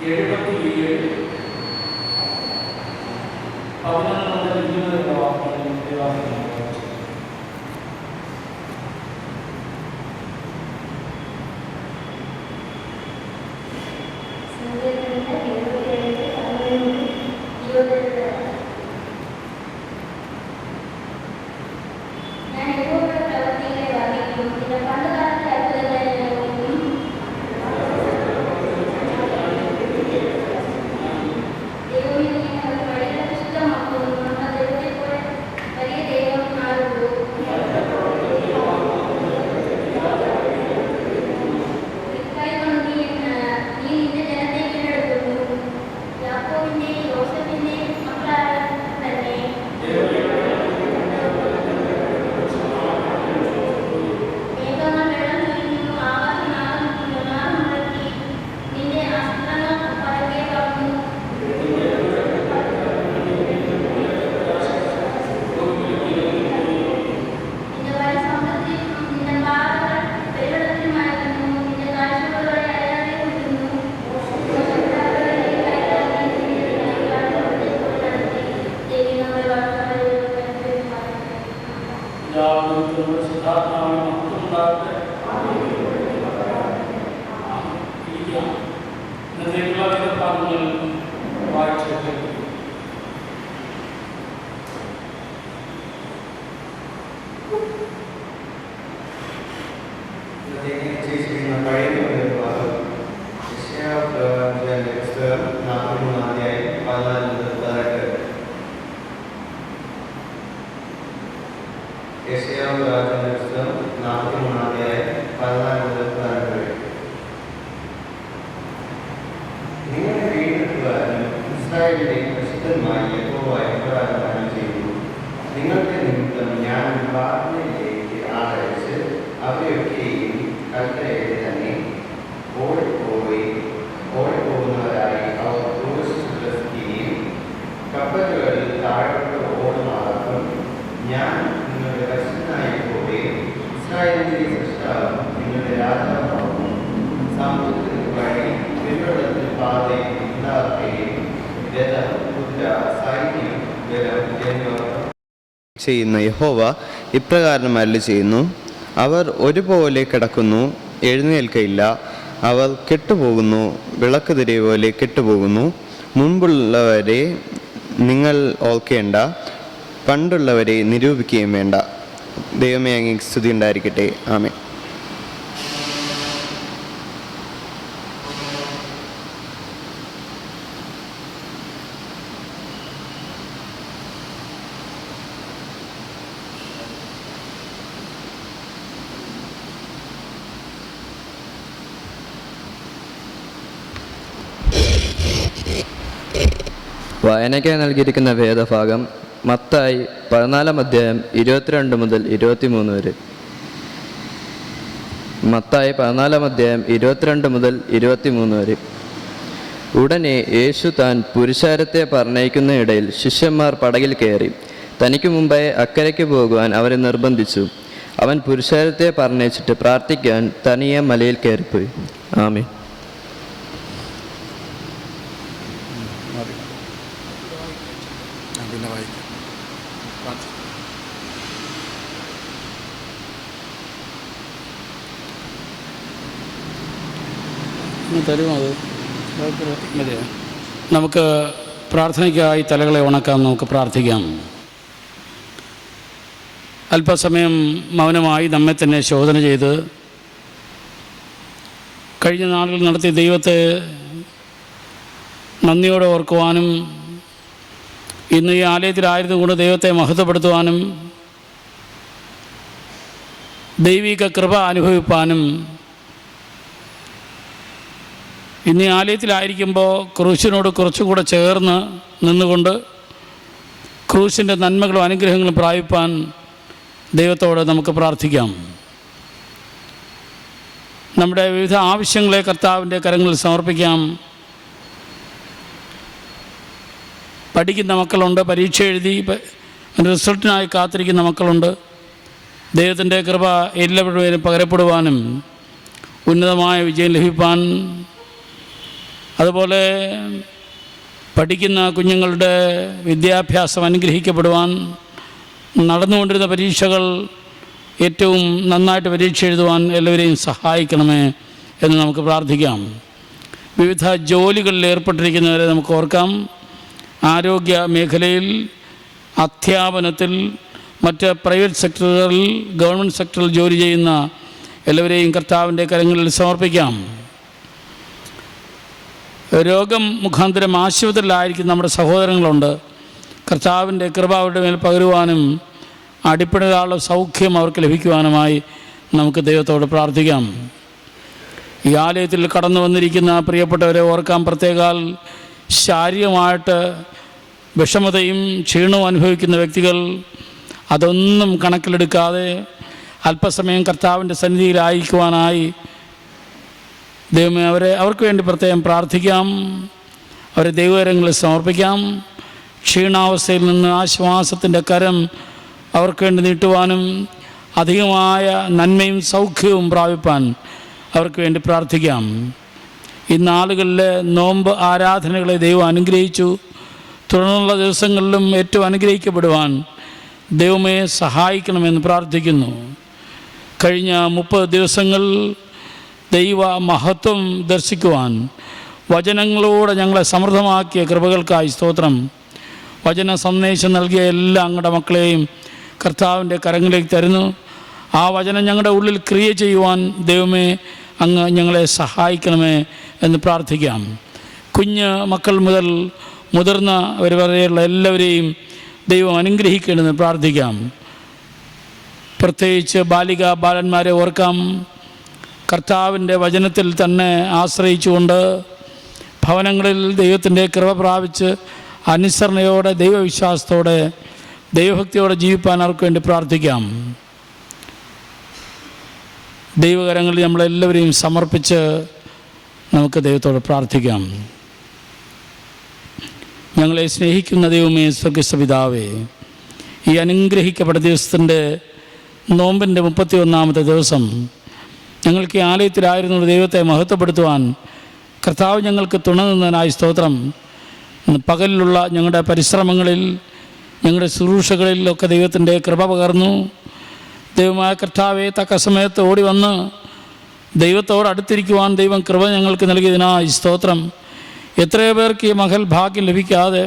77 11 മുതൽ 20 വരെ വാക്യങ്ങൾ ചെയ്യുന്ന യഹോവ ഇപ്രകാരം അരുളി ചെയ്യുന്നു: അവർ ഒരുപോലെ കിടക്കുന്നു, എഴുന്നേൽക്കയില്ല. അവർ കെട്ടുപോകുന്നു, വിളക്കുതിരി പോലെ കെട്ടുപോകുന്നു. മുൻപുള്ളവരെ നിങ്ങൾ ഓർക്കേണ്ട, പണ്ടുള്ളവരെ നിരൂപിക്കുകയും വേണ്ട. ദൈവമേ, അങ്ങേക്ക് സ്തുതി ഉണ്ടായിരിക്കട്ടെ. ആമേൻ. വായനയ്ക്കായി നൽകിയിരിക്കുന്ന വേദഭാഗം മത്തായി 14 അധ്യായം 22 മുതൽ 23 വരെ. മത്തായി 14 അധ്യായം 22 മുതൽ 23 വരെ. ഉടനെ യേശു താൻ പുരുഷാരത്തെ പറഞ്ഞയക്കുന്ന ഇടയിൽ ശിഷ്യന്മാർ പടകിൽ കയറി തനിക്ക് മുമ്പായി അക്കരയ്ക്ക് പോകുവാൻ അവരെ നിർബന്ധിച്ചു. അവൻ പുരുഷാരത്തെ പറഞ്ഞയച്ചിട്ട് പ്രാർത്ഥിക്കാൻ തനിയെ മലയിൽ കയറിപ്പോയി. ആമേൻ. തരുമോ? അത് മതിയോ? നമുക്ക് പ്രാർത്ഥനയ്ക്കായി തലകളെ ഉണക്കാം. നമുക്ക് പ്രാർത്ഥിക്കാം. അല്പസമയം മൗനമായി നമ്മെ തന്നെ ശോധന ചെയ്ത് കഴിഞ്ഞ നാളുകൾ നടത്തിയ ദൈവത്തെ നന്ദിയോടെ ഓർക്കുവാനും ഇന്ന് ഈ ആലയത്തിലായിരുന്നുകൊണ്ട് ദൈവത്തെ മഹത്വപ്പെടുത്തുവാനും ദൈവിക കൃപ അനുഭവിപ്പാനും ഇന്ന് ഈ ആലയത്തിലായിരിക്കുമ്പോൾ ക്രൂശിനോട് കുറച്ചുകൂടെ ചേർന്ന് നിന്നുകൊണ്ട് ക്രൂശിൻ്റെ നന്മകളും അനുഗ്രഹങ്ങളും പ്രാപിപ്പാൻ ദൈവത്തോട് നമുക്ക് പ്രാർത്ഥിക്കാം. നമ്മുടെ വിവിധ ആവശ്യങ്ങളെ കർത്താവിൻ്റെ കരങ്ങളിൽ സമർപ്പിക്കാം. പഠിക്കുന്ന മക്കളുണ്ട്, പരീക്ഷ എഴുതി റിസൾട്ടിനായി കാത്തിരിക്കുന്ന മക്കളുണ്ട്. ദൈവത്തിൻ്റെ കൃപ എല്ലാവരുടെയും പകരപ്പെടുവാനും ഉന്നതമായ വിജയം ലഭിപ്പാൻ അതുപോലെ പഠിക്കുന്ന കുഞ്ഞുങ്ങളുടെ വിദ്യാഭ്യാസം അനുഗ്രഹിക്കപ്പെടുവാൻ, നടന്നുകൊണ്ടിരുന്ന പരീക്ഷകൾ ഏറ്റവും നന്നായിട്ട് പരീക്ഷ എഴുതുവാൻ എല്ലാവരെയും സഹായിക്കണമേ എന്ന് നമുക്ക് പ്രാർത്ഥിക്കാം. വിവിധ ജോലികളിൽ ഏർപ്പെട്ടിരിക്കുന്നവരെ നമുക്ക് ഓർക്കാം. ആരോഗ്യ മേഖലയിൽ, അധ്യാപനത്തിൽ, മറ്റ് പ്രൈവറ്റ് സെക്ടറുകളിൽ, ഗവൺമെൻറ് സെക്ടറിൽ ജോലി ചെയ്യുന്ന എല്ലാവരെയും കർത്താവിൻ്റെ കരങ്ങളിൽ സമർപ്പിക്കാം. രോഗം മുഖാന്തരം ആശുപത്രിയിലായിരിക്കും നമ്മുടെ സഹോദരങ്ങളുണ്ട്. കർത്താവിൻ്റെ കൃപ അവരുടെ മേൽ പകരുവാനും അടിപ്പിടാനുള്ള സൗഖ്യം അവർക്ക് ലഭിക്കുവാനുമായി നമുക്ക് ദൈവത്തോട് പ്രാർത്ഥിക്കാം. ഈ ആലയത്തിൽ കടന്നു വന്നിരിക്കുന്ന പ്രിയപ്പെട്ടവരെ ഓർക്കാം. പ്രത്യേകാൽ ശാരീരികമായിട്ട് വിഷമതയും ക്ഷീണവും അനുഭവിക്കുന്ന വ്യക്തികൾ അതൊന്നും കണക്കിലെടുക്കാതെ അല്പസമയം കർത്താവിൻ്റെ സന്നിധിയിലായിരിക്കുവാനായി ദൈവമേ അവർക്ക് വേണ്ടി പ്രത്യേകം പ്രാർത്ഥിക്കാം. അവരെ ദൈവകരങ്ങളിൽ സമർപ്പിക്കാം. ക്ഷീണാവസ്ഥയിൽ നിന്ന് ആശ്വാസത്തിൻ്റെ കരം അവർക്ക് വേണ്ടി നീട്ടുവാനും അധികമായ നന്മയും സൗഖ്യവും പ്രാപിപ്പാൻ അവർക്ക് വേണ്ടി പ്രാർത്ഥിക്കാം. ഈ നാളുകളിലെ നോമ്പ് ആരാധനകളെ ദൈവം അനുഗ്രഹിച്ചു. തുടർന്നുള്ള ദിവസങ്ങളിലും ഏറ്റവും അനുഗ്രഹിക്കപ്പെടുവാൻ ദൈവമേ സഹായിക്കണമെന്ന് പ്രാർത്ഥിക്കുന്നു. കഴിഞ്ഞ 30 ദിവസങ്ങൾ ദൈവ മഹത്വം ദർശിക്കുവാൻ വചനങ്ങളോടെ ഞങ്ങളെ സമൃദ്ധമാക്കിയ കൃപകൾക്കായി സ്തോത്രം. വചന സന്ദേശം നൽകിയ എല്ലാ അങ്ങയുടെ മക്കളെയും കർത്താവിൻ്റെ കരങ്ങളിലേക്ക് തരുന്നു. ആ വചനം ഞങ്ങളുടെ ഉള്ളിൽ ക്രിയ ചെയ്യുവാൻ ദൈവമേ അങ്ങ് ഞങ്ങളെ സഹായിക്കണമേ എന്ന് പ്രാർത്ഥിക്കാം. കുഞ്ഞ് മക്കൾ മുതൽ മുതിർന്നവർ വരെയുള്ള എല്ലാവരെയും ദൈവം അനുഗ്രഹിക്കണമെന്ന് പ്രാർത്ഥിക്കാം. പ്രത്യേകിച്ച് ബാലന്മാരെ ഓർക്കാം. കർത്താവിൻ്റെ വചനത്തിൽ തന്നെ ആശ്രയിച്ചുകൊണ്ട് ഭവനങ്ങളിൽ ദൈവത്തിൻ്റെ കൃപ പ്രാപിച്ച് അനുസരണയോടെ, ദൈവവിശ്വാസത്തോടെ, ദൈവഭക്തിയോടെ ജീവിപ്പാൻ അവർക്ക് വേണ്ടി പ്രാർത്ഥിക്കാം. ദൈവകരങ്ങളിൽ നമ്മളെല്ലാവരെയും സമർപ്പിച്ച് നമുക്ക് ദൈവത്തോട് പ്രാർത്ഥിക്കാം. ഞങ്ങളെ സ്നേഹിക്കുന്ന ദൈവമേ, സ്വർഗ്ഗസ്ഥ പിതാവേ, ഈ അനുഗ്രഹിക്കപ്പെട്ട ദിവസത്തിൻ്റെ നോമ്പിൻ്റെ 31-ാമത്തെ ദിവസം ഞങ്ങൾക്ക് ഈ ആലയത്തിലായിരുന്ന ദൈവത്തെ മഹത്വപ്പെടുത്തുവാൻ കർത്താവ് ഞങ്ങൾക്ക് തുണ നിന്നതിനായി സ്തോത്രം. പകലിലുള്ള ഞങ്ങളുടെ പരിശ്രമങ്ങളിൽ, ഞങ്ങളുടെ ശുശ്രൂഷകളിലൊക്കെ ദൈവത്തിൻ്റെ കൃപ പകർന്നു. ദൈവമായ കർത്താവെ, തക്ക സമയത്ത് ഓടി വന്ന് ദൈവത്തോട് അടുത്തിരിക്കുവാൻ ദൈവം കൃപ ഞങ്ങൾക്ക് നൽകിയതിനായി സ്തോത്രം. എത്രയോ പേർക്ക് ഈ മഹൽ ഭാഗ്യം ലഭിക്കാതെ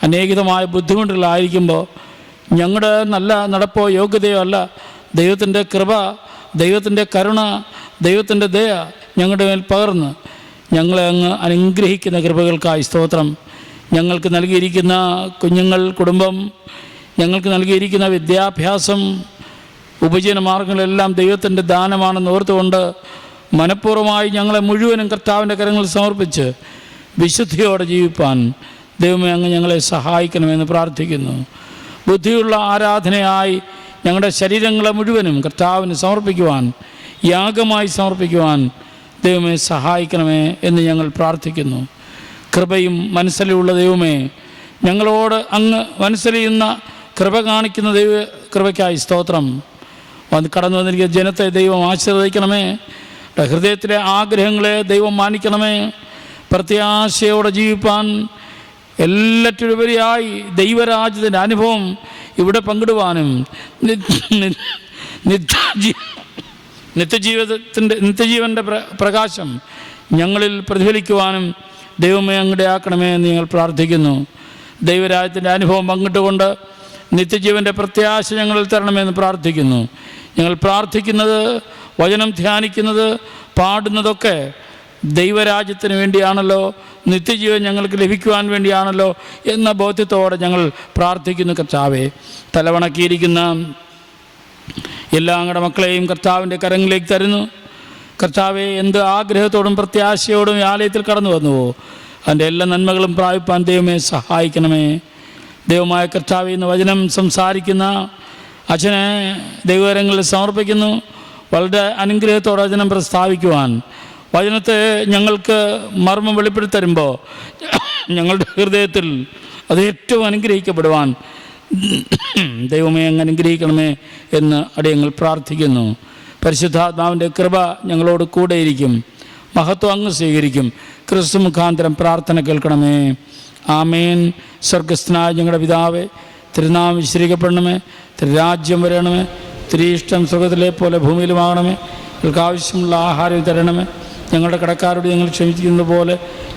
അനേകമായ ബുദ്ധിമുട്ടുകളായിരിക്കുമ്പോൾ ഞങ്ങളുടെ നല്ല നടപ്പോ യോഗ്യതയോ അല്ല, ദൈവത്തിൻ്റെ കൃപ, ദൈവത്തിൻ്റെ കരുണ, ദൈവത്തിൻ്റെ ദയ ഞങ്ങളുടെ മേൽ പകർന്ന് ഞങ്ങളെ അങ്ങ് അനുഗ്രഹിക്കുന്ന കൃപകൾക്കായി സ്തോത്രം. ഞങ്ങൾക്ക് നൽകിയിരിക്കുന്ന കുഞ്ഞുങ്ങൾ, കുടുംബം, ഞങ്ങൾക്ക് നൽകിയിരിക്കുന്ന വിദ്യാഭ്യാസം, ഉപജീവന മാർഗങ്ങളെല്ലാം ദൈവത്തിൻ്റെ ദാനമാണെന്ന് ഓർത്തുകൊണ്ട് മനഃപൂർവ്വമായി ഞങ്ങളെ മുഴുവനും കർത്താവിൻ്റെ കരങ്ങളിൽ സമർപ്പിച്ച് വിശുദ്ധിയോടെ ജീവിപ്പാൻ ദൈവമേ അങ്ങ് ഞങ്ങളെ സഹായിക്കണമെന്ന് പ്രാർത്ഥിക്കുന്നു. ബുദ്ധിയുള്ള ആരാധനയായി ഞങ്ങളുടെ ശരീരങ്ങളെ മുഴുവനും കർത്താവിന് സമർപ്പിക്കുവാൻ, യാഗമായി സമർപ്പിക്കുവാൻ ദൈവമേ സഹായിക്കണമേ എന്ന് ഞങ്ങൾ പ്രാർത്ഥിക്കുന്നു. കൃപയും മനസ്സിലുള്ള ദൈവമേ, ഞങ്ങളോട് അങ്ങ് മനസ്സിലെയ്യുന്ന കൃപ കാണിക്കുന്ന ദൈവ കൃപയ്ക്കായി സ്തോത്രം. കടന്നു വന്നിരിക്കുന്ന ജനത്തെ ദൈവം ആശീർവദിക്കണമേ. ഹൃദയത്തിലെ ആഗ്രഹങ്ങളെ ദൈവം മാനിക്കണമേ. പ്രത്യാശയോടെ ജീവിപ്പാൻ, എല്ലാറ്റിലുപരിയായി ദൈവരാജ്യത്തിൻ്റെ അനുഭവം ഇവിടെ പങ്കിടുവാനും നിത്യജീവൻ്റെ പ്രകാശം ഞങ്ങളിൽ പ്രതിഫലിക്കുവാനും ദൈവമേ അങ്ങടെ ആക്കണമേ എന്ന് ഞങ്ങൾ പ്രാർത്ഥിക്കുന്നു. ദൈവരാജ്യത്തിൻ്റെ അനുഭവം പങ്കിട്ടുകൊണ്ട് നിത്യജീവൻ്റെ പ്രത്യാശ ഞങ്ങളിൽ തരണമെന്ന് പ്രാർത്ഥിക്കുന്നു. ഞങ്ങൾ പ്രാർത്ഥിക്കുന്നത്, വചനം ധ്യാനിക്കുന്നത്, പാടുന്നതൊക്കെ ദൈവരാജ്യത്തിന് വേണ്ടിയാണല്ലോ, നിത്യജീവൻ ഞങ്ങൾക്ക് ലഭിക്കുവാൻ വേണ്ടിയാണല്ലോ എന്ന ബോധ്യത്തോടെ ഞങ്ങൾ പ്രാർത്ഥിക്കുന്നു. കർത്താവെ, തലവണക്കിയിരിക്കുന്ന എല്ലാ അങ്ങയുടെ മക്കളെയും കർത്താവിൻ്റെ കരങ്ങളിലേക്ക് തരുന്നു. കർത്താവെ, എന്ത് ആഗ്രഹത്തോടും പ്രത്യാശയോടും ഈ ആലയത്തിൽ കടന്നു വന്നുവോ അതിൻ്റെ എല്ലാ നന്മകളും പ്രാപിപ്പാൻ ദൈവമേ സഹായിക്കണമേ. ദൈവമായ കർത്താവെ, ഇന്ന് വചനം സംസാരിക്കുന്ന അച്ഛനെ ദൈവകരങ്ങളിൽ സമർപ്പിക്കുന്നു. വളരെ അനുഗ്രഹത്തോടെ വചനം പ്രസ്താവിക്കുവാൻ, വചനത്തെ ഞങ്ങൾക്ക് മർമ്മം വെളിപ്പെടുത്തി തരുമ്പോൾ ഞങ്ങളുടെ ഹൃദയത്തിൽ അത് ഏറ്റവും അനുഗ്രഹിക്കപ്പെടുവാൻ ദൈവമേ അങ്ങ് അനുഗ്രഹിക്കണമേ എന്ന് അടിയങ്ങൾ പ്രാർത്ഥിക്കുന്നു. പരിശുദ്ധാത്മാവിൻ്റെ കൃപ ഞങ്ങളോട് കൂടെയിരിക്കും. മഹത്വം അങ്ങ് സ്വീകരിക്കും. ക്രിസ്തു മുഖാന്തരം പ്രാർത്ഥന കേൾക്കണമേ. ആമേൻ. സ്വർഗസ്ഥനായ ഞങ്ങളുടെ പിതാവേ, തിരുനാമം വിശദീകരിക്കപ്പെടണമേ. തിരുരാജ്യം വരണമേ. തിരുയിഷ്ടം സ്വർഗത്തിലെ പോലെ ഭൂമിയിലുമാകണമേ. ഞങ്ങൾക്ക് ആവശ്യമുള്ള ആഹാരം തരണമേ. ഞങ്ങളുടെ കടക്കാരോട് ഞങ്ങൾ ക്ഷമിക്കുന്നത് പോലെ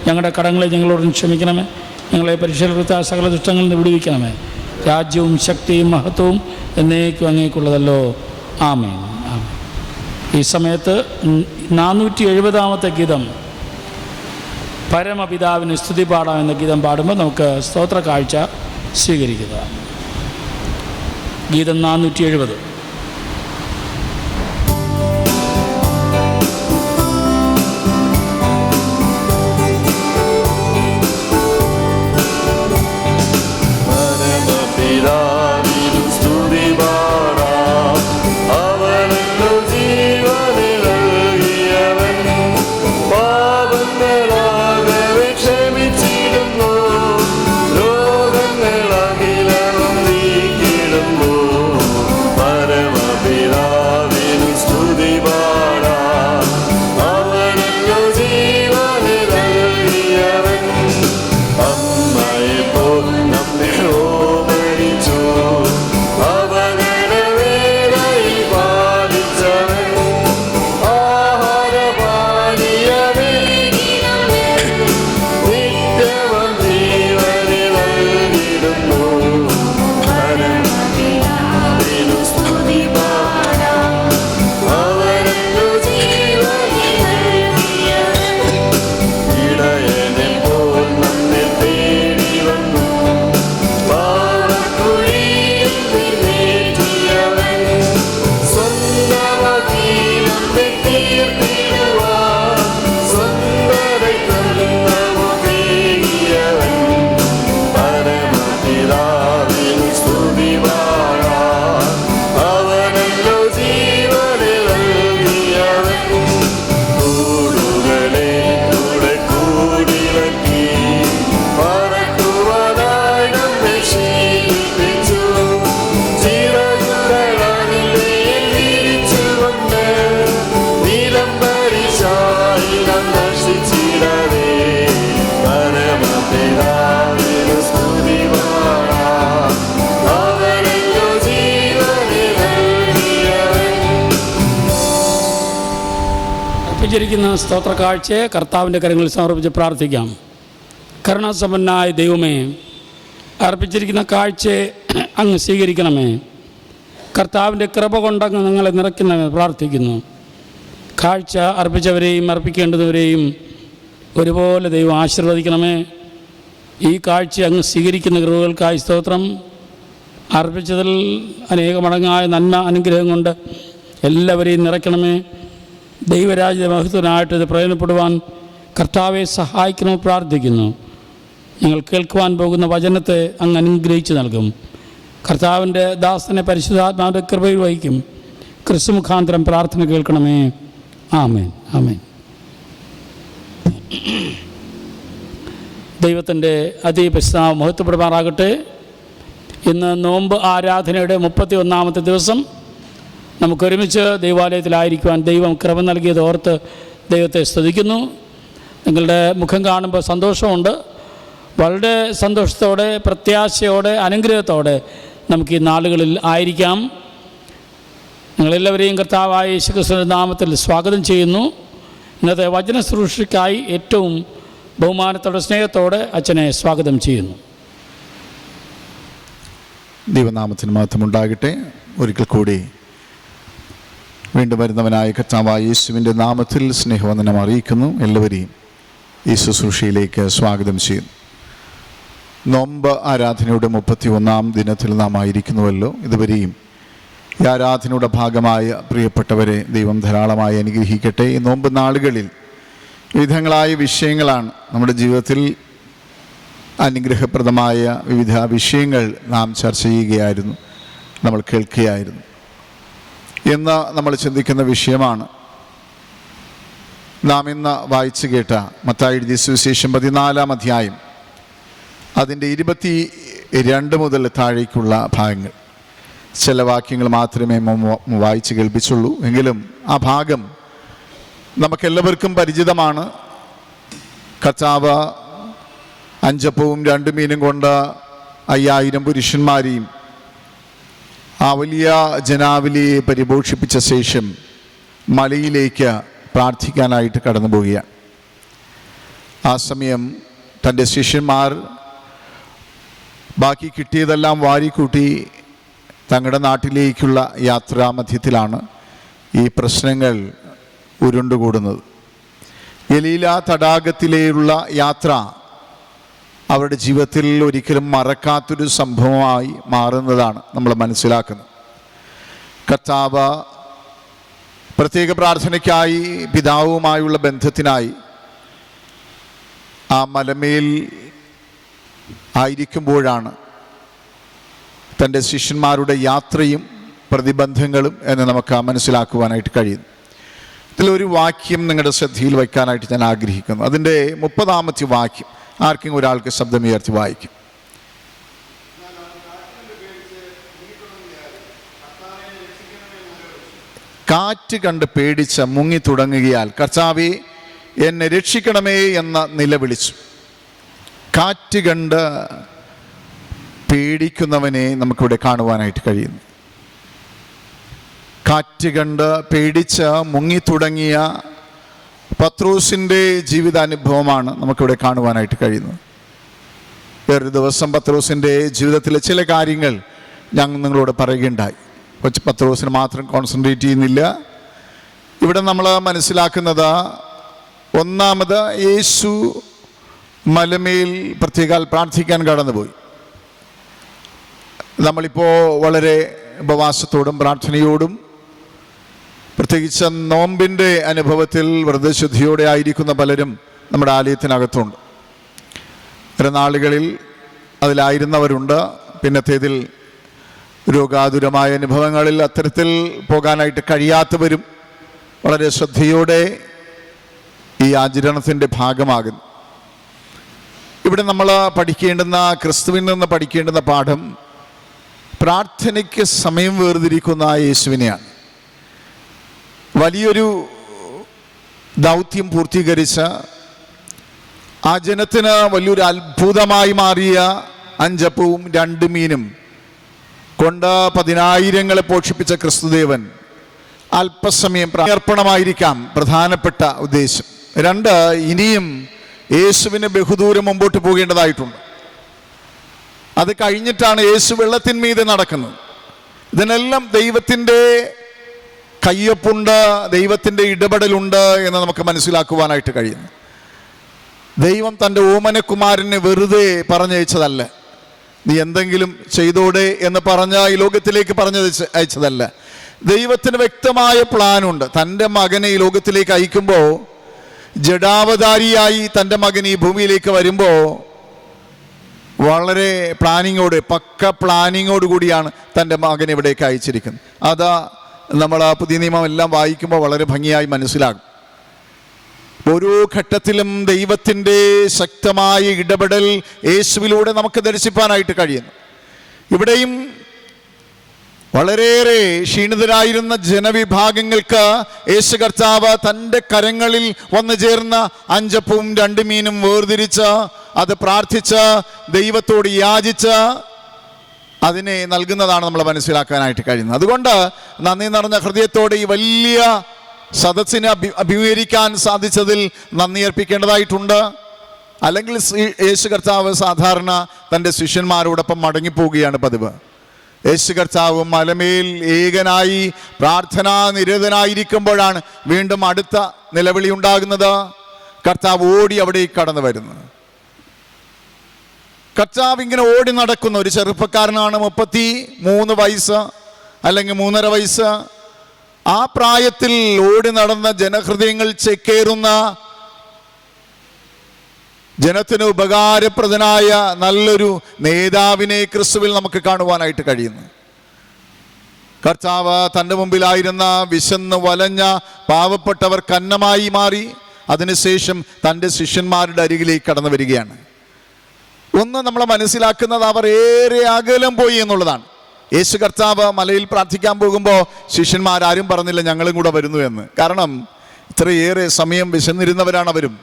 ഞങ്ങളുടെ കടങ്ങളെ ഞങ്ങളോടും ക്ഷമിക്കണമേ. ഞങ്ങളെ പരീക്ഷയിൽപ്പെടുത്ത സകല ദുഷ്ടങ്ങളിൽ നിന്ന് വിടുവിക്കണമേ. രാജ്യവും ശക്തിയും മഹത്വവും എന്നേക്കും അങ്ങേക്കുള്ളതല്ലോ. ആമേൻ. ആമേൻ. ഈ സമയത്ത് 470 ഗീതം പരമപിതാവിന് സ്തുതി പാടാം എന്ന ഗീതം പാടുമ്പോൾ നമുക്ക് സ്തോത്ര കാഴ്ച സ്വീകരിക്കുക. ഗീതം 470. ിരിക്കുന്ന സ്തോത്ര കാഴ്ചയെ കർത്താവിൻ്റെ കരങ്ങളിൽ സമർപ്പിച്ച് പ്രാർത്ഥിക്കാം. കരുണാസമ്പന്നനായ ദൈവമേ, അർപ്പിച്ചിരിക്കുന്ന കാഴ്ചയെ അങ്ങ് സ്വീകരിക്കണമേ. കർത്താവിൻ്റെ കൃപ കൊണ്ടങ്ങ് ഞങ്ങളെ നിറയ്ക്കണമെന്ന് പ്രാർത്ഥിക്കുന്നു. കാഴ്ച അർപ്പിച്ചവരെയും അർപ്പിക്കേണ്ടവരെയും ഒരുപോലെ ദൈവം ആശീർവദിക്കണമേ. ഈ കാഴ്ച അങ്ങ് സ്വീകരിക്കുന്ന കൃപകൾക്കായി സ്തോത്രം. അർപ്പിച്ചതിൽ അനേക മടങ്ങായ നന്മ അനുഗ്രഹം കൊണ്ട് എല്ലാവരെയും നിറയ്ക്കണമേ. ദൈവരാജ്യ മഹത്വനായിട്ട് ഇത് പ്രയോജനപ്പെടുവാൻ കർത്താവെ സഹായിക്കണമെന്ന് പ്രാർത്ഥിക്കുന്നു. ഞങ്ങൾ കേൾക്കുവാൻ പോകുന്ന വചനത്തെ അങ്ങ് അനുഗ്രഹിച്ച് നൽകും. കർത്താവിൻ്റെ ദാസനെ പരിശുദ്ധാത്മാവിൻ്റെ കൃപയിൽ വഹിക്കും. ക്രിസ്തു മുഖാന്തരം പ്രാർത്ഥന കേൾക്കണമേ. ആമേൻ. ആമേൻ. ദൈവത്തിൻ്റെ അതിപരിശുദ്ധനാമം മഹത്വപ്പെടുമാറാകട്ടെ. ഇന്ന് നോമ്പ് ആരാധനയുടെ 31-ാമത്തെ ദിവസം. നമുക്കൊരുമിച്ച് ദൈവാലയത്തിലായിരിക്കുവാൻ ദൈവം കൃപ നൽകിയത് ഓർത്ത് ദൈവത്തെ സ്തുതിക്കുന്നു. നിങ്ങളുടെ മുഖം കാണുമ്പോൾ സന്തോഷമുണ്ട്. വളരെ സന്തോഷത്തോടെ, പ്രത്യാശയോടെ, അനുഗ്രഹത്തോടെ നമുക്ക് ഈ നാളുകളിൽ ആയിരിക്കാം. നിങ്ങളെല്ലാവരെയും കർത്താവായ യേശുക്രിസ്തുവിന്റെ നാമത്തിൽ സ്വാഗതം ചെയ്യുന്നു. ഇന്നത്തെ വചന ശുശ്രൂഷയ്ക്കായി ഏറ്റവും ബഹുമാനത്തോടെ, സ്നേഹത്തോടെ അച്ഛനെ സ്വാഗതം ചെയ്യുന്നു. ദൈവനാമത്തിന് മഹത്വമുണ്ടാകട്ടെ. ഒരിക്കൽ കൂടി വീണ്ടും വരുന്നവനായ കർത്താവായ യേശുവിൻ്റെ നാമത്തിൽ സ്നേഹവന്ദനം അറിയിക്കുന്നു. എല്ലാവരെയും ഈ ശുശ്രൂഷയിലേക്ക് സ്വാഗതം ചെയ്യുന്നു. നോമ്പ് ആരാധനയുടെ 31-ാം ദിനത്തിൽ നാം ആയിരിക്കുന്നുവല്ലോ. ഇതുവരെയും ഈ ആരാധനയുടെ ഭാഗമായ പ്രിയപ്പെട്ടവരെ ദൈവം ധാരാളമായി അനുഗ്രഹിക്കട്ടെ. ഈ നോമ്പ് നാളുകളിൽ വിവിധങ്ങളായ വിഷയങ്ങളാണ് നമ്മുടെ ജീവിതത്തിൽ അനുഗ്രഹപ്രദമായ വിവിധ വിഷയങ്ങൾ നാം ചർച്ച ചെയ്യുകയായിരുന്നു, നമ്മൾ കേൾക്കുകയായിരുന്നു. ഇന്ന് നമ്മൾ ചിന്തിക്കുന്ന വിഷയമാണ് നാം ഇന്ന് വായിച്ചു കേട്ട മത്തായി എഴുതിയ സുവിശേഷം 14-ാം അധ്യായം അതിൻ്റെ 22 മുതൽ താഴേക്കുള്ള ഭാഗങ്ങൾ. ചില വാക്യങ്ങൾ മാത്രമേ വായിച്ച് കേൾപ്പിച്ചുള്ളൂ. എങ്കിലും ആ ഭാഗം നമുക്കെല്ലാവർക്കും പരിചിതമാണ്. കർത്താവ് 5 അപ്പവും 2 മീനും കൊണ്ട് 5000 പുരുഷന്മാരെയും ആ വലിയ ജനാവലിയെ പരിപോഷിപ്പിച്ച ശേഷം മലയിലേക്ക് പ്രാർത്ഥിക്കാനായിട്ട് കടന്നു പോവുകയാണ്. ആ സമയം തൻ്റെ ശിഷ്യന്മാർ ബാക്കി കിട്ടിയതെല്ലാം വാരിക്കൂട്ടി തങ്ങളുടെ നാട്ടിലേക്കുള്ള യാത്രാമധ്യത്തിലാണ് ഈ പ്രശ്നങ്ങൾ ഉരുണ്ടുകൂടുന്നത്. ഗലീല തടാകത്തിലേക്കുള്ള യാത്ര അവരുടെ ജീവിതത്തിൽ ഒരിക്കലും മറക്കാത്തൊരു സംഭവമായി മാറുന്നതാണ് നമ്മൾ മനസ്സിലാക്കുന്നത്. കർത്താവ് പ്രത്യേക പ്രാർത്ഥനയ്ക്കായി പിതാവുമായുള്ള ബന്ധത്തിനായി ആ മലമേൽ ആയിരിക്കുമ്പോഴാണ് തൻ്റെ ശിഷ്യന്മാരുടെ യാത്രയും പ്രതിബന്ധങ്ങളും എന്ന് നമുക്ക് മനസ്സിലാക്കുവാനായിട്ട് കഴിയുന്നു. ഇതിലൊരു വാക്യം നിങ്ങളുടെ ശ്രദ്ധയിൽ വയ്ക്കാനായിട്ട് ഞാൻ ആഗ്രഹിക്കുന്നു. അതിൻ്റെ 30-ാമത്തെ വാക്യം ആർക്കെങ്കിലും ഒരാൾക്ക് ശബ്ദമുയർത്തി വായിക്കും. കാറ്റ് കണ്ട് പേടിച്ച് മുങ്ങി തുടങ്ങുകയാൽ കർത്താവേ എന്നെ രക്ഷിക്കണമേ എന്ന് നിലവിളിച്ചു. കാറ്റ് കണ്ട് പേടിക്കുന്നവനെ നമുക്കിവിടെ കാണുവാനായിട്ട് കഴിയുന്നു. കാറ്റ് കണ്ട് പേടിച്ച് മുങ്ങി തുടങ്ങിയ പത്രോസിൻ്റെ ജീവിതാനുഭവമാണ് നമുക്കിവിടെ കാണുവാനായിട്ട് കഴിയുന്നത്. വേറൊരു ദിവസം പത്രോസിൻ്റെ ജീവിതത്തിലെ ചില കാര്യങ്ങൾ ഞങ്ങൾ നിങ്ങളോട് പറയുകയുണ്ടായി. പത്രോസിന് മാത്രം കോൺസെൻട്രേറ്റ് ചെയ്യുന്നില്ല. ഇവിടെ നമ്മൾ മനസ്സിലാക്കുന്നത്, ഒന്നാമത് യേശു മലമേൽ പ്രത്യേകാൽ പ്രാർത്ഥിക്കാൻ കടന്നുപോയി. നമ്മളിപ്പോൾ വളരെ ഉപവാസത്തോടും പ്രാർത്ഥനയോടും പ്രത്യേകിച്ച് നോമ്പിൻ്റെ അനുഭവത്തിൽ വ്രതശുദ്ധിയോടെ ആയിരിക്കുന്ന പലരും നമ്മുടെ ആലയത്തിനകത്തുണ്ട്. ചില നാളുകളിൽ അതിലായിരുന്നവരുണ്ട്. പിന്നത്തേതിൽ രോഗാതുരമായ അനുഭവങ്ങളിൽ അത്തരത്തിൽ പോകാനായിട്ട് കഴിയാത്തവരും വളരെ ശ്രദ്ധയോടെ ഈ ആചരണത്തിൻ്റെ ഭാഗമാകുന്നു. ഇവിടെ നമ്മൾ പഠിക്കേണ്ടുന്ന, ക്രിസ്തുവിൽ നിന്ന് പഠിക്കേണ്ടുന്ന പാഠം പ്രാർത്ഥനയ്ക്ക് സമയം വേർതിരിക്കുന്ന യേശുവിനെയാണ്. വലിയൊരു ദൗത്യം പൂർത്തീകരിച്ച ആ ജനത്തിന് വലിയൊരു അത്ഭുതമായി മാറിയ 5 അപ്പവും 2 മീനും കൊണ്ട് 10,000 പോഷിപ്പിച്ച ക്രിസ്തുദേവൻ അല്പസമയം അർപ്പണമായിരിക്കാം പ്രധാനപ്പെട്ട ഉദ്ദേശം. 2, ഇനിയും യേശുവിന് ബഹുദൂരം മുമ്പോട്ട് പോകേണ്ടതായിട്ടുണ്ട്. അത് കഴിഞ്ഞിട്ടാണ് യേശു വെള്ളത്തിന്മീതെ നടക്കുന്നത്. ഇതിനെല്ലാം ദൈവത്തിൻ്റെ കയ്യൊപ്പുണ്ട്, ദൈവത്തിൻ്റെ ഇടപെടലുണ്ട് എന്ന് നമുക്ക് മനസ്സിലാക്കുവാനായിട്ട് കഴിയുന്നു. ദൈവം തൻ്റെ ഓമനകുമാരനെ വെറുതെ പറഞ്ഞയച്ചതല്ല. നീ എന്തെങ്കിലും ചെയ്തോടെ എന്ന് പറഞ്ഞ ഈ ലോകത്തിലേക്ക് അയച്ചതല്ല. ദൈവത്തിന് വ്യക്തമായ പ്ലാനുണ്ട്. തൻ്റെ മകനെ ഈ ലോകത്തിലേക്ക് അയക്കുമ്പോൾ, ജഡാവതാരിയായി തൻ്റെ മകൻ ഈ ഭൂമിയിലേക്ക് വരുമ്പോൾ വളരെ പക്ക പ്ലാനിങ്ങോട് കൂടിയാണ് തൻ്റെ മകൻ ഇവിടേക്ക് അയച്ചിരിക്കുന്നത്. അതാ നമ്മൾ ആ പുതിയ നിയമം എല്ലാം വായിക്കുമ്പോൾ വളരെ ഭംഗിയായി മനസ്സിലാകും. ഓരോ ഘട്ടത്തിലും ദൈവത്തിൻ്റെ ശക്തമായ ഇടപെടൽ യേശുവിലൂടെ നമുക്ക് ദർശിപ്പാനായിട്ട് കഴിയുന്നു. ഇവിടെയും വളരെയേറെ ക്ഷീണിതരായിരുന്ന ജനവിഭാഗങ്ങൾക്ക് യേശു കർത്താവ് തൻ്റെ കരങ്ങളിൽ വന്നു ചേർന്ന 5 അപ്പവും 2 മീനും വേർതിരിച്ച് അത് പ്രാർത്ഥിച്ച് ദൈവത്തോട് യാചിച്ച് അതിനെ നൽകുന്നതാണ് നമ്മൾ മനസ്സിലാക്കാനായിട്ട് കഴിയുന്നത്. അതുകൊണ്ട് നന്ദി നിറഞ്ഞ ഹൃദയത്തോടെ ഈ വലിയ സദസ്സിനെ അഭിമുഖീകരിക്കാൻ സാധിച്ചതിൽ നന്ദി അർപ്പിക്കേണ്ടതായിട്ടുണ്ട്. അല്ലെങ്കിൽ യേശു കർത്താവ് സാധാരണ തൻ്റെ ശിഷ്യന്മാരോടൊപ്പം മടങ്ങിപ്പോവുകയാണ് പതിവ്. യേശു കർത്താവ് മലമേൽ ഏകനായി പ്രാർത്ഥനാ നിരതനായിരിക്കുമ്പോഴാണ് വീണ്ടും അടുത്ത നിലവിളി ഉണ്ടാകുന്നത്. കർത്താവ് ഓടി അവിടേക്ക് കടന്നു വരുന്നു. കർത്താവ് ഇങ്ങനെ ഓടി നടക്കുന്ന ഒരു ചെറുപ്പക്കാരനാണ്. 33 വയസ്സ് അല്ലെങ്കിൽ 3.5 വയസ്സ്. ആ പ്രായത്തിൽ ഓടി നടന്ന ജനഹൃദയങ്ങൾ ചേക്കേറുന്ന, ജനത്തിന് ഉപകാരപ്രദനായ നല്ലൊരു നേതാവിനെ ക്രിസ്തുവിൽ നമുക്ക് കാണുവാനായിട്ട് കഴിയുന്നു. കർത്താവ് തൻ്റെ മുമ്പിലായിരുന്ന വിശന്ന് വലഞ്ഞ പാവപ്പെട്ടവർക്ക് അന്നമായി മാറി അതിനുശേഷം തൻ്റെ ശിഷ്യന്മാരുടെ അരികിലേക്ക് കടന്നു വരികയാണ്. ഒന്ന് നമ്മൾ മനസ്സിലാക്കുന്നത്, അവർ ഏറെ അകലം പോയി എന്നുള്ളതാണ്. യേശു കർത്താവ് മലയിൽ പ്രാർത്ഥിക്കാൻ പോകുമ്പോൾ ശിഷ്യന്മാരാരും പറഞ്ഞില്ല ഞങ്ങളും കൂടെ വരുന്നു എന്ന്. കാരണം ഇത്രയേറെ സമയം വിശന്നിരുന്നവരാണ് അവരും.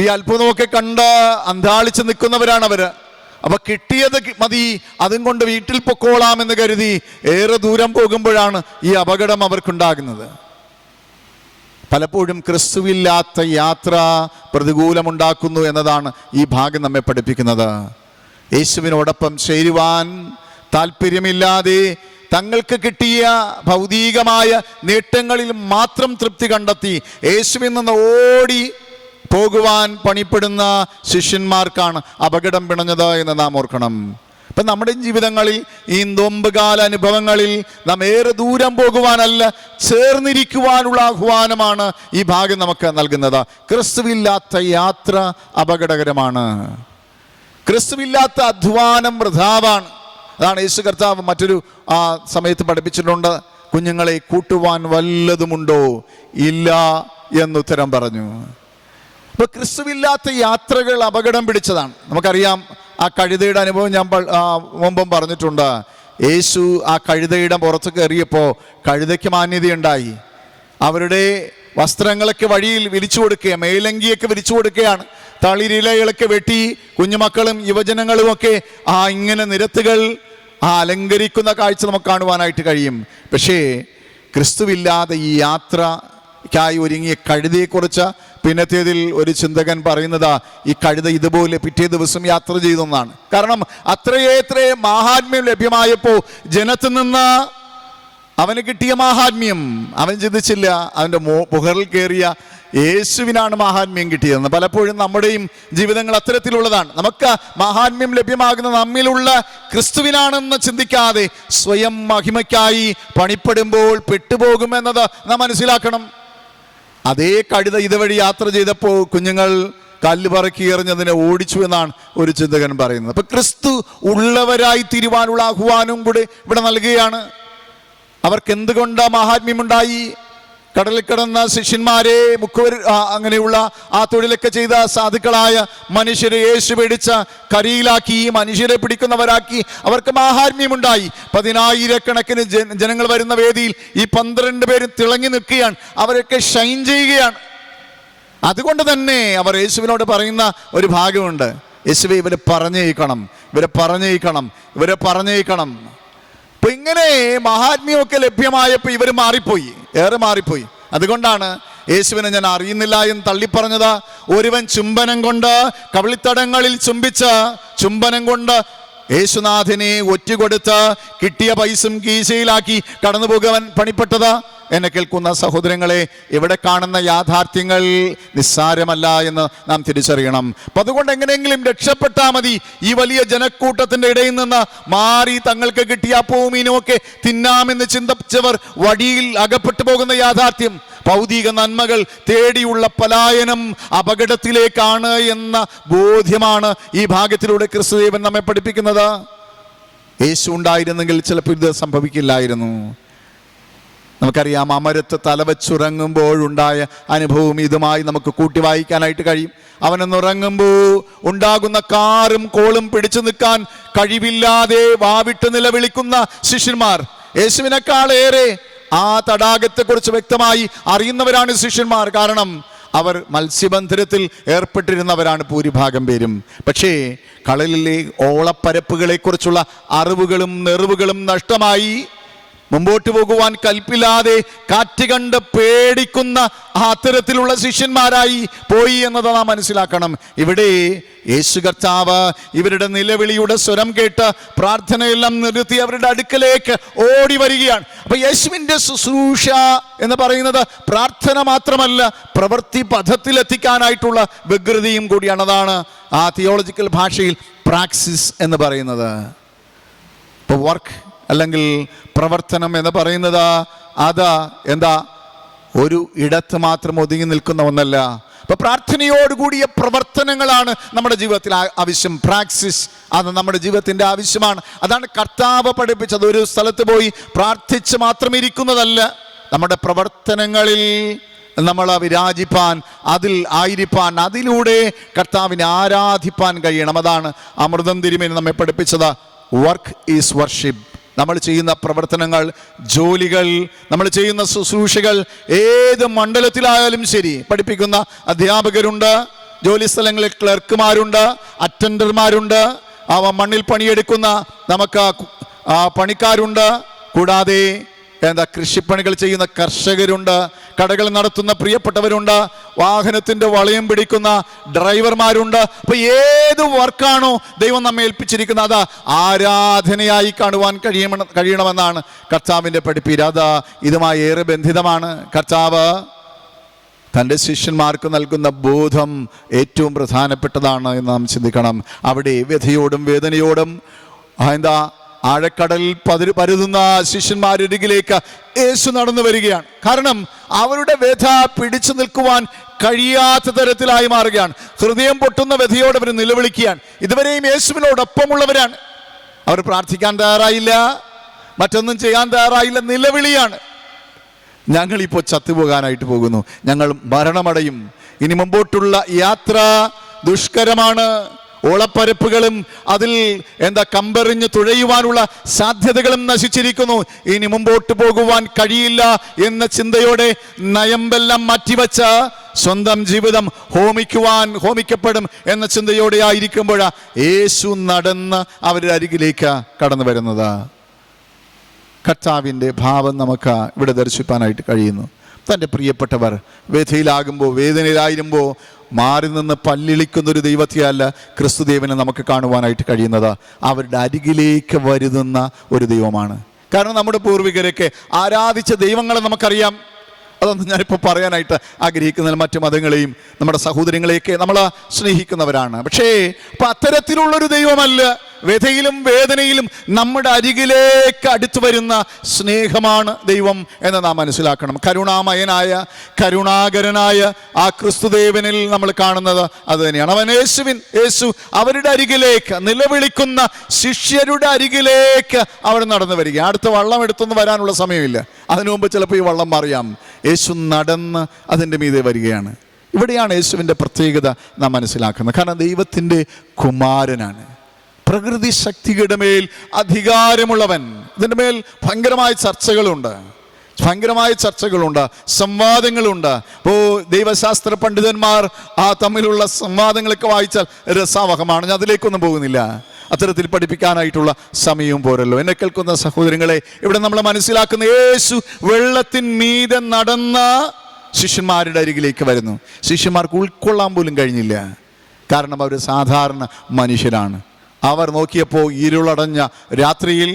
ഈ അത്ഭുതമൊക്കെ കണ്ട് അന്താളിച്ച് നിൽക്കുന്നവരാണ് അവര്. അപ്പൊ കിട്ടിയത് മതി, അതും കൊണ്ട് വീട്ടിൽ പൊക്കോളാമെന്ന് കരുതി ഏറെ ദൂരം പോകുമ്പോഴാണ് ഈ അപകടം അവർക്കുണ്ടാകുന്നത്. പലപ്പോഴും ക്രിസ്തുവില്ലാത്ത യാത്ര പ്രതികൂലമുണ്ടാക്കുന്നു എന്നതാണ് ഈ ഭാഗം നമ്മെ പഠിപ്പിക്കുന്നത്. യേശുവിനോടൊപ്പം ചേരുവാൻ താല്പര്യമില്ലാതെ തങ്ങൾക്ക് കിട്ടിയ ഭൗതികമായ നേട്ടങ്ങളിൽ മാത്രം തൃപ്തി കണ്ടെത്തി യേശുവിൽ നിന്ന് ഓടി പോകുവാൻ പണിപ്പെടുന്ന ശിഷ്യന്മാർക്കാണ് അപകടം പിണഞ്ഞത് എന്ന് നാം ഓർക്കണം. ഇപ്പം നമ്മുടെ ജീവിതങ്ങളിൽ ഈ നോമ്പുകാല അനുഭവങ്ങളിൽ നാം ഏറെ ദൂരം പോകുവാനല്ല, ചേർന്നിരിക്കുവാനുള്ള ആഹ്വാനമാണ് ഈ ഭാഗം നമുക്ക് നൽകുന്നത്. ക്രിസ്തുവില്ലാത്ത യാത്ര അപകടകരമാണ്. ക്രിസ്തുവില്ലാത്ത അധ്വാനം വൃഥാവാണ്. അതാണ് യേശു കർത്താവ് മറ്റൊരു സമയത്ത് പഠിപ്പിച്ചിട്ടുണ്ട്. കുഞ്ഞുങ്ങളെ കൂട്ടുവാൻ വല്ലതുമുണ്ടോ? ഇല്ല എന്നുത്തരം പറഞ്ഞു. ഇപ്പൊ ക്രിസ്തുവില്ലാത്ത യാത്രകൾ അപകടം പിടിച്ചതാണ്. നമുക്കറിയാം ആ കഴുതയുടെ അനുഭവം ഞാൻ മുമ്പും പറഞ്ഞിട്ടുണ്ട്. യേശു ആ കഴുതയുടെ പുറത്ത് കയറിയപ്പോൾ കഴുതയ്ക്ക് മാന്യതയുണ്ടായി. അവരുടെ വസ്ത്രങ്ങളൊക്കെ വഴിയിൽ വിരിച്ചു കൊടുക്കുക, മേലങ്കിയൊക്കെ വിരിച്ചു കൊടുക്കുകയാണ്. തളിരിലകളൊക്കെ വെട്ടി കുഞ്ഞുമക്കളും യുവജനങ്ങളുമൊക്കെ ഇങ്ങനെ നിരത്തുകൾ അലങ്കരിക്കുന്ന കാഴ്ച നമുക്ക് കാണുവാനായിട്ട് കഴിയും. പക്ഷേ ക്രിസ്തുവില്ലാതെ ഈ യാത്രയ്ക്കായി ഒരുങ്ങിയ കഴുതയെക്കുറിച്ച് പിന്നത്തേതിൽ ഒരു ചിന്തകൻ പറയുന്നത് ഈ കഴുത ഇതുപോലെ പിറ്റേ ദിവസം യാത്ര ചെയ്തെന്നാണ്. കാരണം അത്രയേത്ര മാഹാത്മ്യം ലഭ്യമായപ്പോൾ ജനത്തിൽ നിന്ന് അവന് കിട്ടിയ മാഹാത്മ്യം അവൻ ചിന്തിച്ചില്ല. അവൻ്റെ മുകളിൽ കയറിയ യേശുവിനാണ് മാഹാത്മ്യം കിട്ടിയതെന്ന്. പലപ്പോഴും നമ്മുടെയും ജീവിതങ്ങൾ അത്തരത്തിലുള്ളതാണ്. നമുക്ക് മാഹാത്മ്യം ലഭ്യമാകുന്ന നമ്മിലുള്ള ക്രിസ്തുവിനാണെന്ന് ചിന്തിക്കാതെ സ്വയം മഹിമയ്ക്കായി പണിപ്പെടുമ്പോൾ പെട്ടുപോകുമെന്നത് നാം മനസ്സിലാക്കണം. അതേ കഴുത ഇതുവഴി യാത്ര ചെയ്തപ്പോൾ കുഞ്ഞുങ്ങൾ കല്ല് പറക്കി എറിഞ്ഞതിനെ ഓടിച്ചു എന്നാണ് ഒരു ചിന്തകൻ പറയുന്നത്. അപ്പൊ ക്രിസ്തു ഉള്ളവരായി തീരുവാനുള്ള ആഹ്വാനവും കൂടെ ഇവിടെ നൽകുകയാണ്. അവർക്ക് എന്തുകൊണ്ട് മഹാത്മ്യമുണ്ടായി? കടലിൽ കിടന്ന ശിഷ്യന്മാരെ അങ്ങനെയുള്ള ആ തൊഴിലൊക്കെ ചെയ്ത സാധുക്കളായ മനുഷ്യരെ യേശു പിടിച്ച കരിയിലാക്കി മനുഷ്യരെ പിടിക്കുന്നവരാക്കി അവർക്ക് മാഹാത്മ്യമുണ്ടായി. 10,000-കണക്കിന് ജനങ്ങൾ വരുന്ന വേദിയിൽ ഈ 12 പേരും തിളങ്ങി നിൽക്കുകയാണ്. അവരൊക്കെ ഷൈൻ ചെയ്യുകയാണ്. അതുകൊണ്ട് തന്നെ അവർ യേശുവിനോട് പറയുന്ന ഒരു ഭാഗമുണ്ട്, യേശുവേ ഇവരെ പറഞ്ഞേക്കണം. അപ്പൊ ഇങ്ങനെ മഹാത്മ്യമൊക്കെ ലഭ്യമായപ്പോൾ ഇവർ ഏറെ മാറിപ്പോയി. അതുകൊണ്ടാണ് യേശുവിനെ ഞാൻ അറിയുന്നില്ല എന്ന് തള്ളിപ്പറഞ്ഞത്. ഒരുവൻ ചുംബനം കൊണ്ട് കവിളിത്തടങ്ങളിൽ ചുംബനം കൊണ്ട് യേശുനാഥനെ ഒറ്റുകൊടുത്ത് കിട്ടിയ പൈസയും കീശയിലാക്കി കടന്നു പോകുവാൻ പണിപ്പെട്ടത്. എന്നെ കേൾക്കുന്ന സഹോദരങ്ങളെ, ഇവിടെ കാണുന്ന യാഥാർത്ഥ്യങ്ങൾ നിസ്സാരമല്ല എന്ന് നാം തിരിച്ചറിയണം. അപ്പം അതുകൊണ്ട് എങ്ങനെയെങ്കിലും രക്ഷപ്പെട്ടാൽ മതി. ഈ വലിയ ജനക്കൂട്ടത്തിൻ്റെ ഇടയിൽ നിന്ന് മാറി തങ്ങൾക്ക് കിട്ടിയ അപ്പവും മീനുമൊക്കെ തിന്നാമെന്ന് ചിന്തിച്ചവർ വഴിയിൽ അകപ്പെട്ടു പോകുന്ന യാഥാർത്ഥ്യം, ഭൗതിക നന്മകൾ തേടിയുള്ള പലായനം അപകടത്തിലേക്കാണ് എന്ന ബോധ്യമാണ് ഈ ഭാഗത്തിലൂടെ ക്രിസ്തുദേവൻ നമ്മെ പഠിപ്പിക്കുന്നത്. യേശു ഉണ്ടായിരുന്നെങ്കിൽ ചിലപ്പോൾ ഇത് സംഭവിക്കില്ലായിരുന്നു. നമുക്കറിയാം, അമരത്ത് തലവച്ചുറങ്ങുമ്പോഴുണ്ടായ അനുഭവം ഇതുമായി നമുക്ക് കൂട്ടി വായിക്കാനായിട്ട് കഴിയും. അവനൊന്നുറങ്ങുമ്പോൾ ഉണ്ടാകുന്ന കാറും കോളും പിടിച്ചു നിൽക്കാൻ കഴിവില്ലാതെ വാവിട്ട് നിലവിളിക്കുന്ന ശിഷ്യന്മാർ. യേശുവിനേക്കാളേറെ ആ തടാകത്തെക്കുറിച്ച് വ്യക്തമായി അറിയുന്നവരാണ് ശിഷ്യന്മാർ. കാരണം അവർ മത്സ്യബന്ധനത്തിൽ ഏർപ്പെട്ടിരുന്നവരാണ് ഭൂരിഭാഗം പേരും. പക്ഷേ കടലിലെ ഓളപ്പരപ്പുകളെക്കുറിച്ചുള്ള അറിവുകളും നെറിവുകളും നഷ്ടമായി മുമ്പോട്ട് പോകുവാൻ കൽപ്പില്ലാതെ കാറ്റ് കണ്ട് പേടിക്കുന്ന അത്തരത്തിലുള്ള ശിഷ്യന്മാരായി പോയി എന്നത് നാം മനസ്സിലാക്കണം. ഇവിടെ യേശു കർത്താവ് ഇവരുടെ നിലവിളിയുടെ സ്വരം കേട്ട് പ്രാർത്ഥനയെല്ലാം നിർത്തി അവരുടെ അടുക്കലേക്ക് ഓടി വരികയാണ്. അപ്പൊ യേശുവിൻ്റെ ശുശ്രൂഷ എന്ന് പറയുന്നത് പ്രാർത്ഥന മാത്രമല്ല, പ്രവൃത്തി പഥത്തിലെത്തിക്കാനായിട്ടുള്ള വ്യഗ്രതയും കൂടിയാണ്. അതാണ് ആ തിയോളജിക്കൽ ഭാഷയിൽ പ്രാക്സിസ് എന്ന് പറയുന്നത്. ഇപ്പോൾ വർക്ക് അല്ലെങ്കിൽ പ്രവർത്തനം എന്ന് പറയുന്നത് അത് ഒരു ഇടത്ത് മാത്രം ഒതുങ്ങി നിൽക്കുന്ന ഒന്നല്ല. അപ്പൊ പ്രാർത്ഥനയോടുകൂടിയ പ്രവർത്തനങ്ങളാണ് നമ്മുടെ ജീവിതത്തിൽ ആവശ്യം. പ്രാക്സിസ് അത് നമ്മുടെ ജീവിതത്തിന്റെ ആവശ്യമാണ്. അതാണ് കർത്താവ് പഠിപ്പിച്ചത്. ഒരു സ്ഥലത്ത് പോയി പ്രാർത്ഥിച്ച് മാത്രം ഇരിക്കുന്നതല്ല, നമ്മുടെ പ്രവർത്തനങ്ങളിൽ നമ്മൾ വിരാജിപ്പാൻ, അതിൽ ആയിരിപ്പാൻ, അതിലൂടെ കർത്താവിനെ ആരാധിപ്പാൻ കഴിയണം. അതാണ് അമൃതം തിരുമേനി നമ്മെ പഠിപ്പിച്ചത്. വർക്ക് ഈസ് വർഷിപ്പ് നമ്മൾ ചെയ്യുന്ന പ്രവർത്തനങ്ങൾ, ജോലികൾ, നമ്മൾ ചെയ്യുന്ന ശുശ്രൂഷകൾ ഏത് മണ്ഡലത്തിലായാലും ശരി, പഠിപ്പിക്കുന്ന അധ്യാപകരുണ്ട്, ജോലിസ്ഥലങ്ങളിൽ ക്ലർക്കുമാരുണ്ട്, അറ്റൻഡർമാരുണ്ട്, മണ്ണിൽ പണിയെടുക്കുന്ന നമുക്ക് പണിക്കാരുണ്ട്, കൂടാതെ കൃഷിപ്പണികൾ ചെയ്യുന്ന കർഷകരുണ്ട്, കടകൾ നടത്തുന്ന പ്രിയപ്പെട്ടവരുണ്ട്, വാഹനത്തിൻ്റെ വളയം പിടിക്കുന്ന ഡ്രൈവർമാരുണ്ട്. അപ്പൊ ഏത് വർക്കാണോ ദൈവം നമ്മെ ഏൽപ്പിച്ചിരിക്കുന്നത് അത് ആരാധനയായി കാണുവാൻ കഴിയണമെന്നാണ് കർത്താവിൻ്റെ പഠിപ്പീര്. അത് ഇതുമായി ഏറെ ബന്ധിതമാണ്. കർത്താവ് തൻ്റെ ശിഷ്യന്മാർക്ക് നൽകുന്ന ബോധം ഏറ്റവും പ്രധാനപ്പെട്ടതാണ് എന്ന് നാം ചിന്തിക്കണം. അവിടെ വ്യഥയോടും വേദനയോടും ആഴക്കടലിൽ പരുതുന്ന ശിഷ്യന്മാരരികിലേക്ക് യേശു നടന്നു വരികയാണ്. കാരണം അവരുടെ വ്യഥ പിടിച്ചു നിൽക്കുവാൻ കഴിയാത്ത തരത്തിലായി മാറുകയാണ്. ഹൃദയം പൊട്ടുന്ന വ്യഥയോട് അവർ നിലവിളിക്കുകയാണ്. ഇതുവരെയും യേശുവിനോടൊപ്പമുള്ളവരാണ്. അവർ പ്രാർത്ഥിക്കാൻ തയ്യാറായില്ല, മറ്റൊന്നും ചെയ്യാൻ തയ്യാറായില്ല, നിലവിളിയാണ്. ഞങ്ങളിപ്പോൾ ചത്തുപോകാനായിട്ട് പോകുന്നു, ഞങ്ങൾ മരണമടയും, ഇനി മുമ്പോട്ടുള്ള യാത്ര ദുഷ്കരമാണ്, ഓളപ്പരപ്പുകളും അതിൽ കമ്പെറിഞ്ഞ് തുഴയുവാനുള്ള സാധ്യതകളും നശിച്ചിരിക്കുന്നു, ഇനി മുമ്പോട്ട് പോകുവാൻ കഴിയില്ല എന്ന ചിന്തയോടെ നയമ്പെല്ലാം മാറ്റിവെച്ച സ്വന്തം ജീവിതം ഹോമിക്കപ്പെടും എന്ന ചിന്തയോടെ ആയിരിക്കുമ്പോഴാണ് യേശു നടന്ന് അവരുടെ അരികിലേക്ക് കടന്നു വരുന്നത്. കർത്താവിൻ്റെ ഭാവം നമുക്ക് ഇവിടെ ദർശിപ്പാനായിട്ട് കഴിയുന്നു. തൻ്റെ പ്രിയപ്പെട്ടവർ വ്യഥയിലാകുമ്പോൾ, വേദനയിലായിരുമ്പോൾ മാറി നിന്ന് പല്ലിളിക്കുന്നൊരു ദൈവത്തെയല്ല ക്രിസ്തുദേവനെ നമുക്ക് കാണുവാനായിട്ട് കഴിയുന്നത്. അവരുടെ അരികിലേക്ക് വരുന്ന ഒരു ദൈവമാണ്. കാരണം നമ്മുടെ പൂർവികരൊക്കെ ആരാധിച്ച ദൈവങ്ങളെ നമുക്കറിയാം. അതൊന്നും ഞാനിപ്പോൾ പറയാനായിട്ട് ആഗ്രഹിക്കുന്നില്ല. മറ്റു മതങ്ങളെയും നമ്മുടെ സഹോദരങ്ങളെയൊക്കെ നമ്മൾ സ്നേഹിക്കുന്നവരാണ്. പക്ഷേ ഇപ്പം അത്തരത്തിലുള്ളൊരു ദൈവമല്ല. വ്യഥയിലും വേദനയിലും നമ്മുടെ അരികിലേക്ക് അടുത്തു വരുന്ന സ്നേഹമാണ് ദൈവം എന്ന് നാം മനസ്സിലാക്കണം. കരുണാമയനായ, കരുണാകരനായ ആ ക്രിസ്തുദേവനിൽ നമ്മൾ കാണുന്നത് അത് തന്നെയാണ്. യേശു അവരുടെ അരികിലേക്ക്, നിലവിളിക്കുന്ന ശിഷ്യരുടെ അരികിലേക്ക് അവർ നടന്നു വരിക. അടുത്ത വള്ളം എടുത്തൊന്നും വരാനുള്ള സമയമില്ല. അതിനു മുമ്പ് ചിലപ്പോൾ ഈ വള്ളം മറിയാം. യേശു നടന്ന് അതിൻ്റെ മീതെ വരികയാണ്. ഇവിടെയാണ് യേശുവിൻ്റെ പ്രത്യേകത നാം മനസ്സിലാക്കുന്നത്. കാരണം ദൈവത്തിൻ്റെ കുമാരനാണ്, പ്രകൃതി ശക്തിയുടെ മേൽ അധികാരമുള്ളവൻ. ഇതിൻ്റെ മേൽ ഭയങ്കരമായ ചർച്ചകളുണ്ട്, സംവാദങ്ങളുണ്ട്. ഇപ്പോൾ ദൈവശാസ്ത്ര പണ്ഡിതന്മാർ തമ്മിലുള്ള സംവാദങ്ങളൊക്കെ വായിച്ചാൽ രസാവഹമാണ്. ഞാൻ അതിലേക്കൊന്നും പോകുന്നില്ല, അത്തരത്തിൽ പഠിപ്പിക്കാനായിട്ടുള്ള സമയവും പോരല്ലോ. എന്നെ കേൾക്കുന്ന സഹോദരങ്ങളെ, ഇവിടെ നമ്മൾ മനസ്സിലാക്കുന്ന യേശു വെള്ളത്തിന്മീതെ നടന്ന ശിഷ്യന്മാരുടെ അരികിലേക്ക് വരുന്നു. ശിഷ്യന്മാർക്ക് ഉൾക്കൊള്ളാൻ പോലും കഴിഞ്ഞില്ല. കാരണം അവർ സാധാരണ മനുഷ്യരാണ്. അവർ നോക്കിയപ്പോൾ ഇരുളടഞ്ഞ രാത്രിയിൽ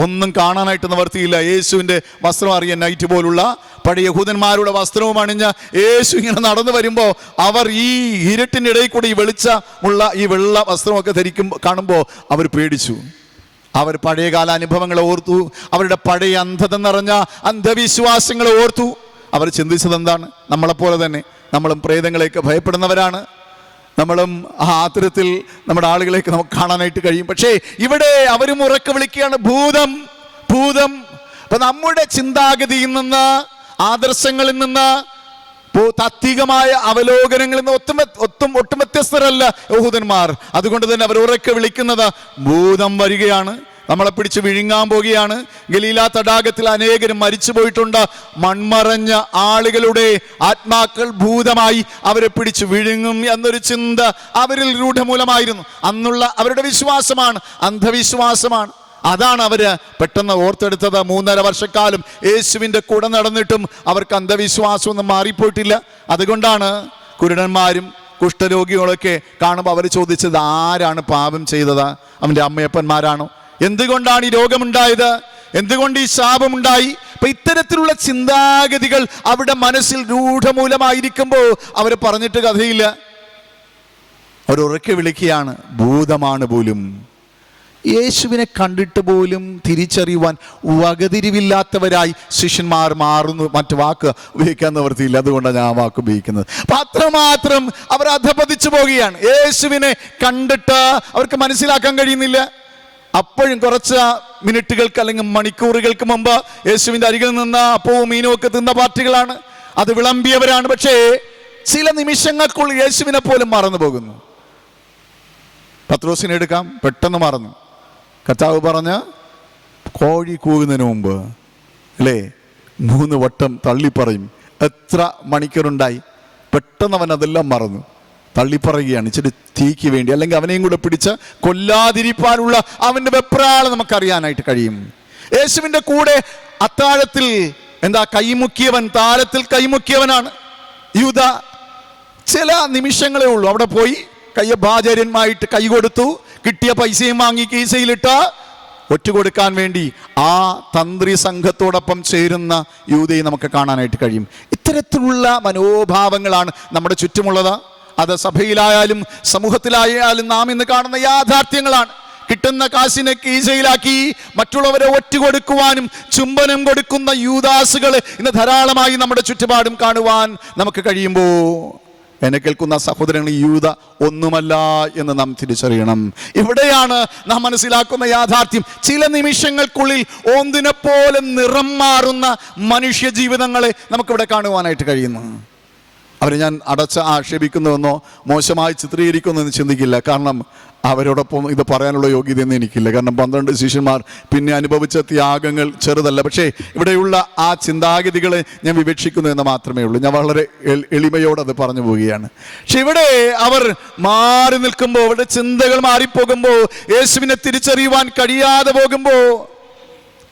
ഒന്നും കാണാനായിട്ട് നിവർത്തിയില്ല. യേശുവിൻ്റെ വസ്ത്രം അറിയാൻ നൈറ്റ് പോലുള്ള പഴയ യഹൂദന്മാരുടെ വസ്ത്രവും അണിഞ്ഞ് യേശു ഇങ്ങനെ നടന്നു വരുമ്പോൾ അവർ ഈ ഇരുട്ടിൻ്റെ ഇടയിൽ കൂടി വെളിച്ചമുള്ള ഈ വെള്ള വസ്ത്രമൊക്കെ കാണുമ്പോൾ അവർ പേടിച്ചു. അവർ പഴയകാല അനുഭവങ്ങളെ ഓർത്തു, അവരുടെ പഴയ അന്ധത നിറഞ്ഞ അന്ധവിശ്വാസങ്ങളെ ഓർത്തു. അവർ ചിന്തിച്ചത് എന്താണ്? നമ്മളെപ്പോലെ തന്നെ നമ്മളും പ്രേതങ്ങളെയൊക്കെ ഭയപ്പെടുന്നവരാണ്. നമ്മളും അത്തരത്തിൽ നമ്മുടെ ആളുകളെയൊക്കെ നമുക്ക് കാണാനായിട്ട് കഴിയും. പക്ഷേ ഇവിടെ അവരും ഉറക്കെ വിളിക്കുകയാണ്, ഭൂതം, ഭൂതം. അപ്പൊ നമ്മുടെ ചിന്താഗതിയിൽ നിന്ന്, ആദർശങ്ങളിൽ നിന്ന്, താത്വികമായ അവലോകനങ്ങളിൽ നിന്ന് ഒട്ടും വ്യത്യസ്തരല്ല യഹൂദന്മാർ. അതുകൊണ്ട് തന്നെ അവർ ഉറക്കെ വിളിക്കുന്നത് ഭൂതം വരികയാണ്, നമ്മളെ പിടിച്ച് വിഴുങ്ങാൻ പോകുകയാണ്. ഗലീല തടാകത്തിൽ അനേകരും മരിച്ചു പോയിട്ടുണ്ട്. മൺമറഞ്ഞ ആളുകളുടെ ആത്മാക്കൾ ഭൂതമായി അവരെ പിടിച്ച് വിഴുങ്ങും എന്നൊരു ചിന്ത അവരിൽ രൂഢമൂലമായിരുന്നു. അന്നുള്ള അവരുടെ വിശ്വാസമാണ്, അന്ധവിശ്വാസമാണ്. അതാണ് അവര് പെട്ടെന്ന് ഓർത്തെടുത്തത്. 3.5 വർഷക്കാലം യേശുവിൻ്റെ കൂടെ നടന്നിട്ടും അവർക്ക് അന്ധവിശ്വാസമൊന്നും മാറിപ്പോയിട്ടില്ല. അതുകൊണ്ടാണ് കുരുടന്മാരും കുഷ്ഠരോഗികളൊക്കെ കാണുമ്പോൾ അവർ ചോദിച്ചത്, ആരാണ് പാപം ചെയ്തത്? അവൻ്റെ അമ്മയപ്പന്മാരാണോ? എന്തുകൊണ്ടാണ് ഈ രോഗമുണ്ടായത്? എന്തുകൊണ്ട് ഈ ശാപമുണ്ടായി? അപ്പൊ ഇത്തരത്തിലുള്ള ചിന്താഗതികൾ അവരുടെ മനസ്സിൽ രൂഢമൂലമായിരിക്കുമ്പോൾ അവർ പറഞ്ഞിട്ട് കഥയില്ല. അവർ ഉറക്കെ വിളിക്കുകയാണ്, ഭൂതമാണ് പോലും. യേശുവിനെ കണ്ടിട്ട് പോലും തിരിച്ചറിയുവാൻ വകതിരിവില്ലാത്തവരായി ശിഷ്യന്മാർ മാറുന്നു. മറ്റു വാക്ക് ഉപയോഗിക്കാൻ നിവൃത്തിയില്ല, അതുകൊണ്ടാണ് ഞാൻ ആ വാക്ക് ഉപയോഗിക്കുന്നത്. അപ്പൊ അത്രമാത്രം അവർ അധപതിച്ചു പോവുകയാണ്. യേശുവിനെ കണ്ടിട്ട് അവർക്ക് മനസ്സിലാക്കാൻ കഴിയുന്നില്ല. അപ്പോഴും കുറച്ച് മിനിറ്റുകൾക്ക് അല്ലെങ്കിൽ മണിക്കൂറുകൾക്ക് മുമ്പ് യേശുവിൻ്റെ അരികിൽ നിന്ന് അപ്പവും മീനും ഒക്കെ തിന്ന പാർട്ടികളാണ്, അത് വിളമ്പിയവരാണ്. പക്ഷേ ചില നിമിഷങ്ങൾക്കുള്ളിൽ യേശുവിനെ പോലും മറന്നു പോകുന്നു. പത്രോസിനെ എടുക്കാം, പെട്ടെന്ന് മറന്നു. കർത്താവ് പറഞ്ഞ് കോഴി കൂകുന്നതിന് മുമ്പ് അല്ലേ 3 വട്ടം തള്ളിപ്പറയും. എത്ര മണിക്കൂറുണ്ടായി? പെട്ടെന്ന് അവൻ അതെല്ലാം മറന്നു. തള്ളിപ്പറയുകയാണ് ഇച്ചിരി തീക്ക് വേണ്ടി, അല്ലെങ്കിൽ അവനെയും കൂടെ പിടിച്ച് കൊല്ലാതിരിക്കാനുള്ള അവൻ്റെ വെപ്രാളം നമുക്കറിയാനായിട്ട് കഴിയും. യേശുവിൻ്റെ കൂടെ അത്താഴത്തിൽ കൈമുക്കിയവൻ, താലത്തിൽ കൈമുക്കിയവനാണ് യൂദ. ചില നിമിഷങ്ങളേ ഉള്ളൂ. അവിടെ പോയി കയ്യഭാചാര്യന്മായിട്ട് കൈ കൊടുത്തു, കിട്ടിയ പൈസയും വാങ്ങി കീശയിലിട്ട ഒറ്റുകൊടുക്കാൻ വേണ്ടി ആ തന്ത്രി സംഘത്തോടൊപ്പം ചേരുന്ന യൂദയെ നമുക്ക് കാണാനായിട്ട് കഴിയും. ഇത്തരത്തിലുള്ള മനോഭാവങ്ങളാണ് നമ്മുടെ ചുറ്റുമുള്ളത്. അത് സഭയിലായാലും സമൂഹത്തിലായാലും നാം ഇന്ന് കാണുന്ന യാഥാർത്ഥ്യങ്ങളാണ്. കിട്ടുന്ന കാശിനെ കീശയിലാക്കി മറ്റുള്ളവരെ ഒറ്റുകൊടുക്കുവാനും ചുംബനം കൊടുക്കുന്ന യൂദാസുകൾ ഇന്ന് ധാരാളമായി നമ്മുടെ ചുറ്റുപാടും കാണുവാൻ നമുക്ക് കഴിയുമ്പോൾ എന്നെ കേൾക്കുന്ന സഹോദരങ്ങൾ, യൂദ ഒന്നുമല്ല എന്ന് നാം തിരിച്ചറിയണം. ഇവിടെയാണ് നാം മനസ്സിലാക്കുന്ന യാഥാർത്ഥ്യം. ചില നിമിഷങ്ങൾക്കുള്ളിൽ ഓന്തിനെ പോലെ നിറം മാറുന്ന മനുഷ്യ ജീവിതങ്ങളെ നമുക്കിവിടെ കാണുവാനായിട്ട് കഴിയുന്നു. അവരെ ഞാൻ ആക്ഷേപിക്കുന്നുവെന്നോ മോശമായി ചിത്രീകരിക്കുമെന്ന് ചിന്തിക്കില്ല. കാരണം അവരോടൊപ്പം ഇത് പറയാനുള്ള യോഗ്യതയൊന്നും എനിക്കില്ല. കാരണം 12 ശിഷ്യന്മാർ പിന്നെ അനുഭവിച്ച ത്യാഗങ്ങൾ ചെറുതല്ല. പക്ഷേ ഇവിടെയുള്ള ആ ചിന്താഗതികളെ ഞാൻ വിവക്ഷിക്കുന്നു എന്ന് മാത്രമേ ഉള്ളൂ. ഞാൻ വളരെ എളിമയോടെ അത് പറഞ്ഞു പോവുകയാണ്. പക്ഷെ ഇവിടെ അവർ മാറി നിൽക്കുമ്പോൾ, അവരുടെ ചിന്തകൾ മാറിപ്പോകുമ്പോൾ, യേശുവിനെ തിരിച്ചറിയുവാൻ കഴിയാതെ പോകുമ്പോൾ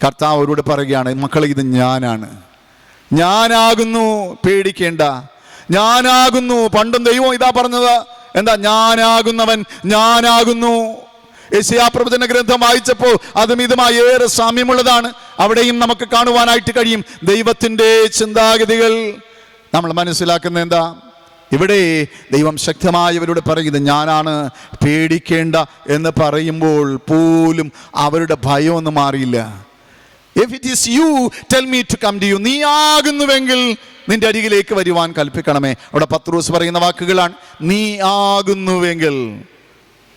കർത്താവ് അവരോട് പറയുകയാണ്, മക്കളെ, ഇത് ഞാനാകുന്നു, പേടിക്കേണ്ട, ഞാനാകുന്നു. പണ്ടും ദൈവം ഇതാ പറഞ്ഞത്, ഞാനാകുന്നവൻ ഞാനാകുന്നു. യെശയ്യാ പ്രവചന ഗ്രന്ഥം വായിച്ചപ്പോൾ അതും ഇതുമായി ഏറെ സാമ്യമുള്ളതാണ്. അവിടെയും നമുക്ക് കാണുവാനായിട്ട് കഴിയും ദൈവത്തിൻ്റെ ചിന്താഗതികൾ. നമ്മൾ മനസ്സിലാക്കുന്ന ഇവിടെ ദൈവം ശക്തമായവരോട് പറയുന്നത് ഞാനാണ്, പേടിക്കേണ്ട എന്ന് പറയുമ്പോൾ പോലും അവരുടെ ഭയമൊന്നും മാറിയില്ല. If it is you, tell me to come to you. നീ ആകുന്നുവെങ്കിൽ നിന്റെ അരികിലേക്ക് വരുവാൻ കൽപ്പിക്കണമേ. അവിടെ പത്രോസ് പറയുന്ന വാക്കുകളാണ്, നീ ആകുന്നുവെങ്കിൽ.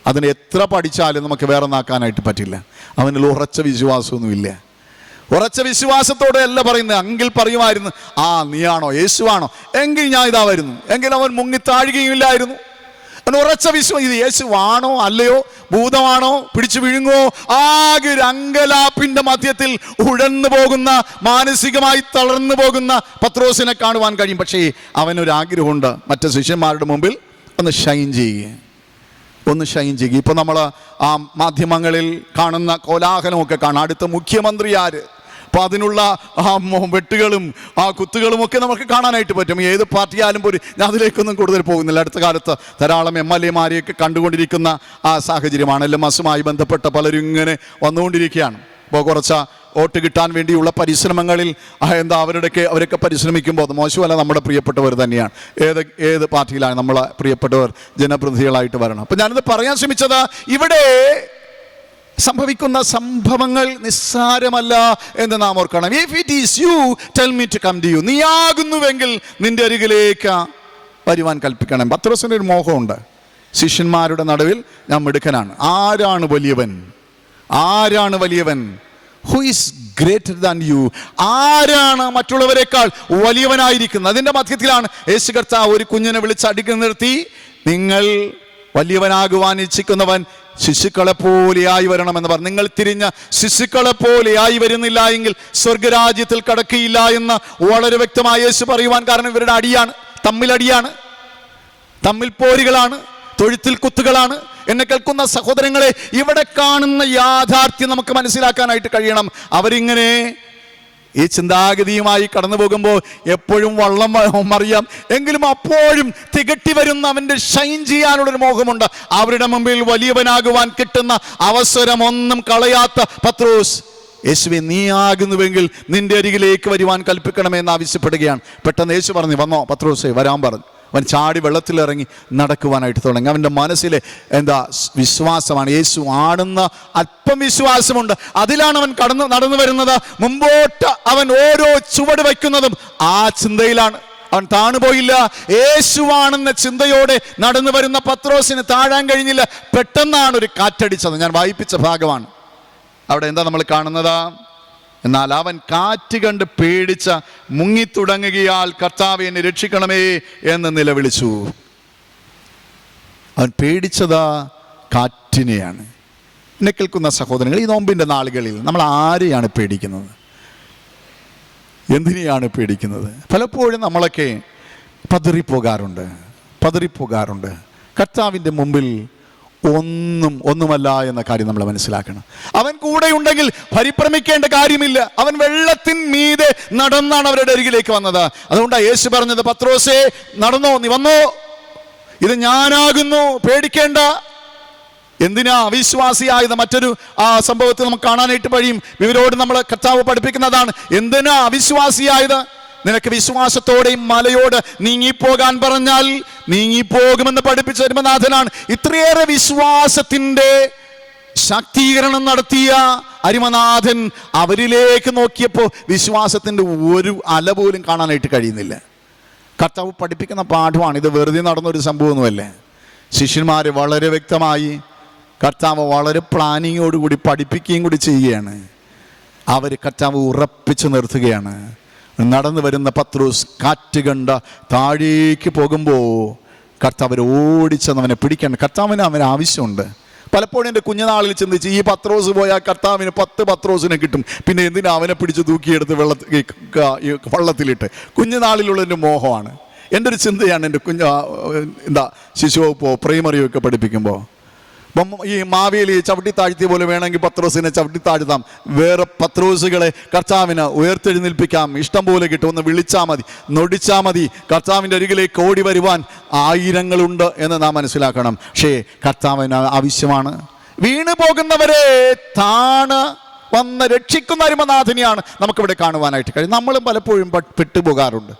അതിന് എത്ര പഠിച്ചാലും നമുക്ക് വേറെ നാക്കാനായിട്ട് പറ്റില്ല. അവനിൽ ഉറച്ച വിശ്വാസമൊന്നുമില്ല. ഉറച്ച വിശ്വാസത്തോടെ അല്ല പറയുന്നത്. എങ്കിൽ പറയുമായിരുന്നു, നീയാണോ, യേശുവാണോ, എങ്കിൽ ഞാൻ ഇതാ വരുന്നു. എങ്കിൽ അവൻ മുങ്ങിത്താഴുകയുമില്ലായിരുന്നു. ഉറച്ച വിശ്വാസം, ഇത് യേശുവാണോ അല്ലയോ, ഭൂതമാണോ, പിടിച്ചു വിഴുങ്ങോ, ആകെ ഒരു അങ്കലാപ്പിന്റെ മധ്യത്തിൽ ഉഴന്നു പോകുന്ന, മാനസികമായി തളർന്നു പോകുന്ന പത്രോസിനെ കാണുവാൻ കഴിയും. പക്ഷേ അവനൊരാഗ്രഹമുണ്ട്, മറ്റു ശിഷ്യന്മാരുടെ മുമ്പിൽ ഒന്ന് ഷൈൻ ചെയ്യുക. ഇപ്പൊ നമ്മൾ ആ മാധ്യമങ്ങളിൽ കാണുന്ന കോലാഹലമൊക്കെ കാണാം. അടുത്ത മുഖ്യമന്ത്രി ആര്, അപ്പോൾ അതിനുള്ള വെട്ടുകളും കുത്തുകളും ഒക്കെ നമുക്ക് കാണാനായിട്ട് പറ്റും. ഏത് പാർട്ടിയാലും പോലും ഞാൻ അതിലേക്കൊന്നും കൂടുതൽ പോകുന്നില്ല. അടുത്ത കാലത്ത് ധാരാളം MLA-മാരെയൊക്കെ കണ്ടുകൊണ്ടിരിക്കുന്ന ആ സാഹചര്യമാണ്. LMS-മായി ബന്ധപ്പെട്ട പലരും ഇങ്ങനെ വന്നുകൊണ്ടിരിക്കുകയാണ്. ഇപ്പോൾ കുറച്ച് വോട്ട് കിട്ടാൻ വേണ്ടിയുള്ള പരിശ്രമങ്ങളിൽ അവരൊക്കെ പരിശ്രമിക്കുമ്പോൾ അത് മോശമല്ല, നമ്മുടെ പ്രിയപ്പെട്ടവർ തന്നെയാണ്. ഏത് പാർട്ടിയിലാണ് നമ്മളെ പ്രിയപ്പെട്ടവർ ജനപ്രതിനിധികളായിട്ട് വരണം. അപ്പം ഞാനിത് പറയാൻ ശ്രമിച്ചത്, ഇവിടെ സംഭവിക്കുന്ന സംഭവങ്ങൾ നിസ്സാരമല്ല എന്ന് നാം ഓർക്കണം. If it is you, tell me to come to you. നീ ആകുന്നുവെങ്കിൽ നിന്റെ അരികിലേക്ക് വരുവാൻ കൽപ്പിക്കണം. പത്രോസിന് ഒരു മോഹമുണ്ട്, ശിഷ്യന്മാരുടെ നടുവിൽ ഞാൻ മിടുക്കനാണ്. ആരാണ് വലിയവൻ? Who is greater than you? ആരാണ് മറ്റുള്ളവരെക്കാൾ വലിയവനായിരിക്കുന്നത്? അതിൻ്റെ മധ്യത്തിലാണ് യേശു കർത്താവ് ഒരു കുഞ്ഞിനെ വിളിച്ച് അടുക്കി നിർത്തി, നിങ്ങൾ വലിയവനാകുവാൻ ഇച്ഛിക്കുന്നവൻ ശിശുക്കളെ പോലെയായി വരണമെന്ന് പറഞ്ഞു. നിങ്ങൾ തിരിഞ്ഞ ശിശുക്കളെ പോലെയായി വരുന്നില്ല എങ്കിൽ സ്വർഗരാജ്യത്തിൽ കടക്കുകയില്ല എന്ന് വളരെ വ്യക്തമായി യേശു പറയുവാൻ കാരണം ഇവരുടെ തമ്മിലടിയാണ്, തമ്മിൽ പോരുകളാണ്, തൊഴുത്തിൽ കുത്തുകളാണ്. എന്നെ കേൾക്കുന്ന സഹോദരങ്ങളെ, ഇവിടെ കാണുന്ന യാഥാർത്ഥ്യം നമുക്ക് മനസ്സിലാക്കാനായിട്ട് കഴിയണം. അവരിങ്ങനെ ഈ ചിന്താഗതിയുമായി കടന്നു പോകുമ്പോൾ എപ്പോഴും വള്ളം മറിയാം, എങ്കിലും അപ്പോഴും തികട്ടി വരുന്ന അവൻ്റെ ഷൈൻ ചെയ്യാനുള്ളൊരു മോഹമുണ്ട്. അവരുടെ മുമ്പിൽ വലിയവനാകുവാൻ കിട്ടുന്ന അവസരമൊന്നും കളയാത്ത പത്രോസ്, യേശുവേ നീ ആകുന്നുവെങ്കിൽ നിന്റെ അരികിലേക്ക് വരുവാൻ കൽപ്പിക്കണമെന്ന് ആവശ്യപ്പെടുകയാണ്. പെട്ടെന്ന് യേശു പറഞ്ഞു, വന്നോ പത്രോസേ, വരാൻ പറഞ്ഞു. അവൻ ചാടി വെള്ളത്തിലിറങ്ങി നടക്കുവാനായിട്ട് തുടങ്ങി. അവൻ്റെ മനസ്സിലെ വിശ്വാസമാണ്, യേശു ആണെന്ന് അല്പം വിശ്വാസമുണ്ട്. അതിലാണ് അവൻ നടന്നു വരുന്നത്. മുമ്പോട്ട് അവൻ ഓരോ ചുവട് വയ്ക്കുന്നതും ആ ചിന്തയിലാണ്. അവൻ താണുപോയില്ല. യേശുവാണെന്ന ചിന്തയോടെ നടന്നു വരുന്ന പത്രോസിന് താഴാൻ കഴിഞ്ഞില്ല. പെട്ടെന്നാണ് ഒരു കാറ്റടിച്ചത്. ഞാൻ വായിപ്പിച്ച ഭാഗമാണ്. അവിടെ നമ്മൾ കാണുന്നത്? എന്നാൽ അവൻ കാറ്റ് കണ്ട് പേടിച്ച മുങ്ങിത്തുടങ്ങുകയാൽ കർത്താവേ എന്നെ രക്ഷിക്കണമേ എന്ന് നിലവിളിച്ചു. അവൻ പേടിച്ചത് കാറ്റിനെയാണ്. എന്നെ കേൾക്കുന്ന സഹോദരങ്ങൾ, ഈ നോമ്പിൻ്റെ നാളുകളിൽ നമ്മൾ ആരെയാണ് പേടിക്കുന്നത്? എന്തിനെയാണ് പേടിക്കുന്നത്? പലപ്പോഴും നമ്മളൊക്കെ പതറിപ്പോകാറുണ്ട്. കർത്താവിൻ്റെ മുമ്പിൽ ഒന്നുമല്ല എന്ന കാര്യം നമ്മൾ മനസ്സിലാക്കണം. അവൻ കൂടെ ഉണ്ടെങ്കിൽ പരിഭ്രമിക്കേണ്ട കാര്യമില്ല. അവൻ വെള്ളത്തിൻ മീതെ നടന്നാണ് അവരുടെ അരികിലേക്ക് വന്നത്. അതുകൊണ്ടാണ് യേശു പറഞ്ഞത്, പത്രോസേ നടന്നോ, നീ വന്നോ, ഇത് ഞാനാകുന്നു, പേടിക്കേണ്ട. എന്തിനാ അവിശ്വാസിയായത്? മറ്റൊരു സംഭവത്തിൽ നമുക്ക് കാണാനായിട്ട് കഴിയും. ഇവരോട് നമ്മൾ കർത്താവ് പഠിപ്പിക്കുന്നതാണ്, എന്തിനാ അവിശ്വാസിയായത്? നിനക്ക് വിശ്വാസത്തോടെയും മലയോട് നീങ്ങിപ്പോകാൻ പറഞ്ഞാൽ നീങ്ങിപ്പോകുമെന്ന് പഠിപ്പിച്ച അരിമനാഥനാണ്. ഇത്രയേറെ വിശ്വാസത്തിന്റെ ശാക്തീകരണം നടത്തിയ അരിമനാഥൻ അവരിലേക്ക് നോക്കിയപ്പോൾ വിശ്വാസത്തിന്റെ ഒരു അല പോലും കാണാനായിട്ട് കഴിയുന്നില്ല. കർത്താവ് പഠിപ്പിക്കുന്ന പാഠമാണ് ഇത്. വെറുതെ നടന്നൊരു സംഭവമൊന്നുമല്ലേ. ശിഷ്യന്മാരെ വളരെ വ്യക്തമായി കർത്താവ് വളരെ പ്ലാനിങ്ങോടുകൂടി പഠിപ്പിക്കുകയും കൂടി ചെയ്യുകയാണ്. കർത്താവ് ഉറപ്പിച്ചു നിർത്തുകയാണ്. നടന്നു വരുന്ന പത്രോസ് കാറ്റ് കണ്ട താഴേക്ക് പോകുമ്പോൾ കർത്താവ് ഓടിച്ചെന്ന് അവനെ പിടിക്കണം. കർത്താവിന് അവന് ആവശ്യമുണ്ട്. പലപ്പോഴും എൻ്റെ കുഞ്ഞുനാളിൽ ചിന്തിച്ച്, ഈ പത്രോസ് പോയാൽ കർത്താവിന് 10 പത്രോസിനെ കിട്ടും, പിന്നെ എന്തിനാ അവനെ പിടിച്ച് തൂക്കിയെടുത്ത് വള്ളത്തിലിട്ട്? കുഞ്ഞുനാളിലുള്ള എൻ്റെ മോഹമാണ്, എൻ്റെ ഒരു ചിന്തയാണ്. എൻ്റെ ശിശുവോ പ്രൈമറിയോ ഒക്കെ പഠിപ്പിക്കുമ്പോൾ ഈ മാവേലി ചവിട്ടി താഴ്ത്തിയ പോലെ വേണമെങ്കിൽ പത്രോസിനെ ചവിട്ടി താഴ്ത്താം. വേറെ പത്രോസുകളെ കർത്താവിന് ഉയർത്തെഴുന്നേൽപ്പിക്കാം. ഇഷ്ടം പോലെ കിട്ടും. ഒന്ന് വിളിച്ചാൽ മതി, നൊടിച്ചാൽ മതി. കർത്താവിൻ്റെ അരികിലേക്ക് ഓടി വരുവാൻ ആയിരങ്ങളുണ്ട് എന്ന് നാം മനസ്സിലാക്കണം. പക്ഷേ കർത്താവിന് ആവശ്യമാണ്. വീണു പോകുന്നവരെ താണ് വന്ന് രക്ഷിക്കുന്ന അരിമനാഥനെയാണ് നമുക്കിവിടെ കാണുവാനായിട്ട് കഴിയും. നമ്മളും പലപ്പോഴും പെട്ടുപോകാറുമുണ്ട്.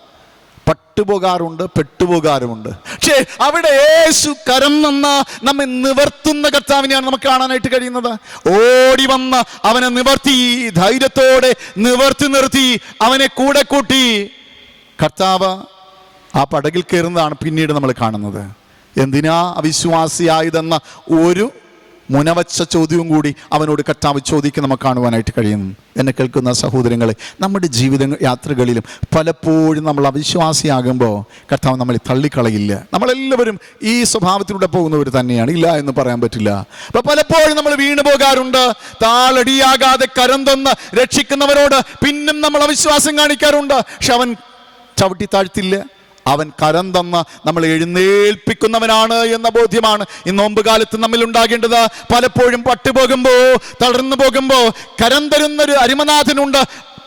പക്ഷേ അവിടെ യേശു കരം നിന്ന് നമ്മെ നിവർത്തുന്ന കർത്താവിനെയാണ് നമുക്ക് കാണാനായിട്ട് കഴിയുന്നത്. ഓടി വന്ന് അവനെ നിവർത്തി, ധൈര്യത്തോടെ നിർത്തി അവനെ കൂടെ കൂട്ടി കർത്താവ് ആ പടകിൽ കയറുന്നതാണ് പിന്നീട് നമ്മൾ കാണുന്നത്. എന്തിനാ അവിശ്വാസിയായതെന്ന ഒരു മുനവച്ച ചോദ്യവും കൂടി അവനോട് കർത്താവ് ചോദിക്കുക നമുക്ക് കാണുവാനായിട്ട് കഴിയുന്നു. എന്നെ കേൾക്കുന്ന സഹോദരങ്ങളെ, നമ്മുടെ ജീവിത യാത്രകളിലും പലപ്പോഴും നമ്മൾ അവിശ്വാസിയാകുമ്പോൾ കർത്താവ് നമ്മളെ തള്ളിക്കളയില്ല. നമ്മളെല്ലാവരും ഈ സ്വഭാവത്തിലൂടെ പോകുന്നവർ തന്നെയാണ്, ഇല്ല എന്ന് പറയാൻ പറ്റില്ല. അപ്പോൾ പലപ്പോഴും നമ്മൾ വീണു പോകാറുണ്ട്. താളടിയാകാതെ കരം തന്ന് രക്ഷിക്കുന്നവരോട് പിന്നും നമ്മൾ അവിശ്വാസം കാണിക്കാറുണ്ട്. പക്ഷെ അവൻ ചവിട്ടി താഴ്ത്തില്ല. അവൻ കരം തന്ന് നമ്മൾ എഴുന്നേൽപ്പിക്കുന്നവനാണ് എന്ന ബോധ്യമാണ് ഈ നോമ്പ് കാലത്ത് നമ്മിൽ ഉണ്ടാകേണ്ടത്. പലപ്പോഴും പട്ടുപോകുമ്പോ, തളർന്നു പോകുമ്പോ കരം തരുന്നൊരു അരിമനാഥനുണ്ട്.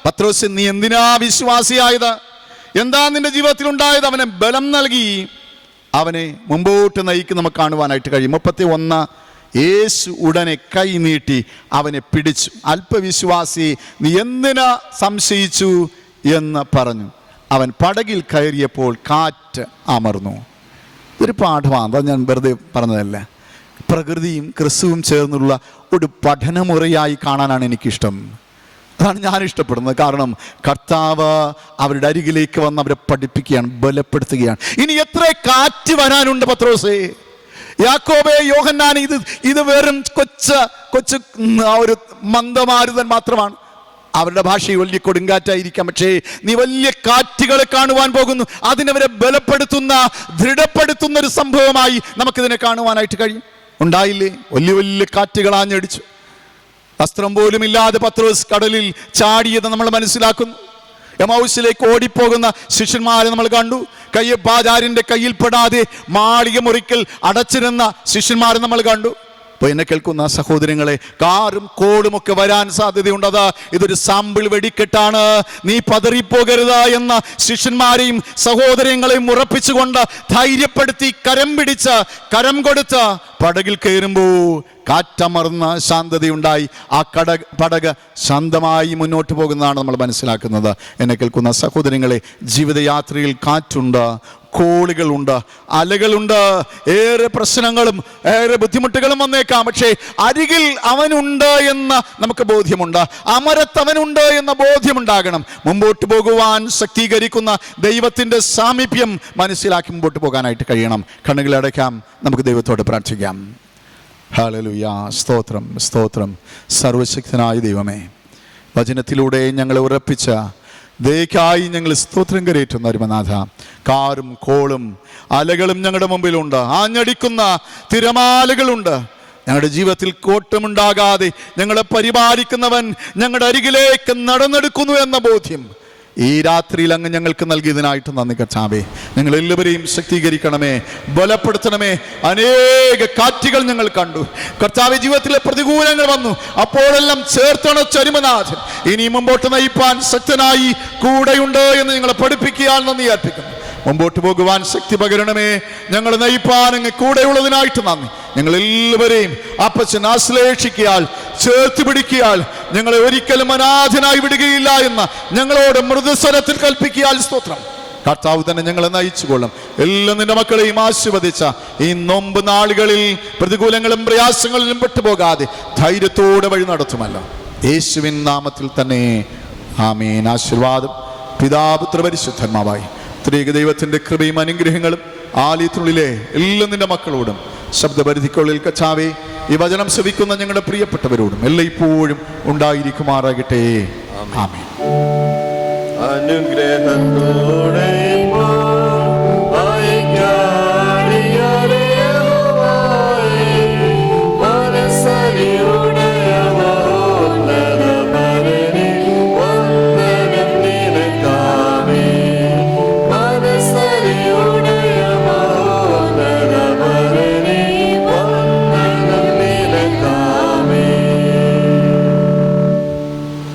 പത്രോസ്, നീ എന്തിനാ വിശ്വാസിയായത്? എന്താ നിന്റെ ജീവിതത്തിൽ ഉണ്ടായത്? അവനെ ബലം നൽകി അവനെ മുമ്പോട്ട് നയിക്ക് നമുക്ക് കാണുവാനായിട്ട് കഴിയും. 31 യേശു ഉടനെ കൈ നീട്ടി അവനെ പിടിച്ചു. അല്പവിശ്വാസി, നീ എന്തിനാ സംശയിച്ചു എന്ന് പറഞ്ഞു. അവൻ പടകിൽ കയറിയപ്പോൾ കാറ്റ് അമർന്നു. ഇതൊരു പാഠമാണ്, അത് ഞാൻ വെറുതെ പറഞ്ഞതല്ല. പ്രകൃതിയും ക്രിസ്തുവും ചേർന്നുള്ള ഒരു പഠനമുറയായി കാണാനാണ് എനിക്കിഷ്ടം. അതാണ് ഞാൻ ഇഷ്ടപ്പെടുന്നത്. കാരണം കർത്താവ് അവരുടെ അരികിലേക്ക് വന്ന് അവരെ പഠിപ്പിക്കുകയാണ്, ബലപ്പെടുത്തുകയാണ്. ഇനി എത്ര കാറ്റ് വരാനുണ്ട് പത്രോസേ, യാക്കോബേ, യോഹന്നാൻ, ഇത് വെറും കൊച്ചു ഒരു മന്ദമാരുതൻ മാത്രമാണ്. അവരുടെ ഭാഷയിൽ വലിയ കൊടുങ്കാറ്റായിരിക്കാം. പക്ഷേ നീ വലിയ കാറ്റുകളെ കാണുവാൻ പോകുന്നു. അതിനവരെ ബലപ്പെടുത്തുന്ന, ദൃഢപ്പെടുത്തുന്ന ഒരു സംഭവമായി നമുക്കിതിനെ കാണുവാനായിട്ട് കഴിയും. ഉണ്ടായില്ലേ? വലിയ വലിയ കാറ്റുകൾ ആഞ്ഞടിച്ചു. വസ്ത്രം പോലും ഇല്ലാതെ പത്രോസ് കടലിൽ ചാടിയത് നമ്മൾ മനസ്സിലാക്കുന്നു. എമൗസിലേക്ക് ഓടിപ്പോകുന്ന ശിഷ്യന്മാരെ നമ്മൾ കണ്ടു. കയ്യപ്പാചാര്യന്റെ കയ്യിൽപ്പെടാതെ മാളിക മുറിക്കൽ അടച്ചിരുന്ന ശിഷ്യന്മാരെ നമ്മൾ കണ്ടു. അപ്പോൾ എന്നെ കേൾക്കുന്ന സഹോദരങ്ങളെ, കാറും കോളുമൊക്കെ വരാൻ സാധ്യതയുണ്ടത്. ഇതൊരു സാമ്പിൾ വെടിക്കെട്ടാണ്. നീ പതറിപ്പോകരുത് എന്ന ശിഷ്യന്മാരെയും സഹോദരങ്ങളെയും ഉറപ്പിച്ചുകൊണ്ട് ധൈര്യപ്പെടുത്തി കരം കൊടുത്ത് പടകിൽ കയറുമ്പോൾ കാറ്റമർന്ന ശാന്തതയുണ്ടായി. ആ പടക് ശാന്തമായി മുന്നോട്ട് പോകുന്നതാണ് നമ്മൾ മനസ്സിലാക്കുന്നത്. എന്നെ കേൾക്കുന്ന സഹോദരങ്ങളെ, ജീവിതയാത്രയിൽ കാറ്റുണ്ട്, കോളുകളുണ്ട്, അലകളുണ്ട്, ഏറെ പ്രശ്നങ്ങളും ഏറെ ബുദ്ധിമുട്ടുകളും വന്നേക്കാം. പക്ഷേ അരികിൽ അവനുണ്ട് എന്ന നമുക്ക് ബോധ്യമുണ്ട്. അമരത്ത് അവനുണ്ട് എന്ന ബോധ്യമുണ്ടാകണം. മുമ്പോട്ട് പോകുവാൻ ശക്തീകരിക്കുന്ന ദൈവത്തിൻ്റെ സാമീപ്യം മനസ്സിലാക്കി മുമ്പോട്ട് പോകാനായിട്ട് കഴിയണം. കണ്ണുകളടയ്ക്കാം, നമുക്ക് ദൈവത്തോട് പ്രാർത്ഥിക്കാം. ഹല്ലേലൂയ, സ്തോത്രം, സ്തോത്രം. സർവശക്തനായ ദൈവമേ, വചനത്തിലൂടെ ഞങ്ങളെ ഉറപ്പിച്ച ദയക്കായി ഞങ്ങൾ സ്തോത്രം കരയേറ്റുന്ന അരുമനാഥ. കാറും കോളും അലകളും ഞങ്ങളുടെ മുമ്പിലുണ്ട്, ആഞ്ഞടിക്കുന്ന തിരമാലകളുണ്ട്. ഞങ്ങളുടെ ജീവിതത്തിൽ കോട്ടമുണ്ടാകാതെ ഞങ്ങളെ പരിപാലിക്കുന്നവൻ ഞങ്ങളുടെ അരികിലേക്ക് നടന്നെടുക്കുന്നു എന്ന ബോധ്യം ഈ രാത്രിയിൽ അങ്ങ് ഞങ്ങൾക്ക് നൽകിയതിനായിട്ട് നന്ദി കർത്താവേ. ഞങ്ങൾ എല്ലാവരെയും ശക്തീകരിക്കണമേ, ബലപ്പെടുത്തണമേ. അനേക കാറ്റുകൾ ഞങ്ങൾ കണ്ടു കർത്താവേ, ജീവിതത്തിലെ പ്രതികൂലങ്ങൾ വന്നു, അപ്പോഴെല്ലാം ചേർത്തണച്ചരുമനാഥൻ ഇനി മുമ്പോട്ട് നയിപ്പാൻ ശക്തനായി കൂടെയുണ്ട് എന്ന് ഞങ്ങളെ പഠിപ്പിക്കാൻ നന്ദി അർപ്പിക്കുന്നു. മുമ്പോട്ട് പോകുവാൻ ശക്തി പകരണമേ. ഞങ്ങൾ നയിപ്പാൻ അങ്ങ് കൂടെയുള്ളതിനായിട്ട് നന്ദി. ഞങ്ങൾ എല്ലാവരെയും അപ്പച്ചൻ ആശ്ലേഷിക്കിയാൽ, ചേർത്ത് പിടിക്കിയാൽ, ഞങ്ങളെ ഒരിക്കലും അനാഥനായി വിടുകയില്ല എന്ന് ഞങ്ങളോട് മൃദുസ്വരത്തിൽ കൽപ്പിക്കിയാൽ സ്തോത്രം. കർത്താവ് തന്നെ ഞങ്ങളെ നയിച്ചുകൊള്ളും. എല്ലാ നിന്റെ മക്കളെയും ആശീർവദിച്ച ഈ നോമ്പ് നാളുകളിൽ പ്രതികൂലങ്ങളും പ്രയാസങ്ങളിലും പെട്ടുപോകാതെ ധൈര്യത്തോടെ വഴി നടത്തുമല്ലോ. യേശുവിൻ നാമത്തിൽ തന്നെ ആമേൻ. ആശീർവാദം പിതാ പുത്ര പരിശുദ്ധന്മാവായി ത്രിയേക ദൈവത്തിന്റെ കൃപയും അനുഗ്രഹങ്ങളും ആലയത്തിനുള്ളിലെ എല്ലാ നിന്റെ മക്കളോടും ശബ്ദപരിധിക്കുള്ളിൽ കർത്താവേ ഈ വചനം ശ്രവിക്കുന്ന ഞങ്ങളുടെ പ്രിയപ്പെട്ടവരോടും എല്ലായ്പ്പോഴും ഉണ്ടായിരിക്കുമാറാകട്ടെ. ആമേൻ. അനുഗ്രഹത്തോടെ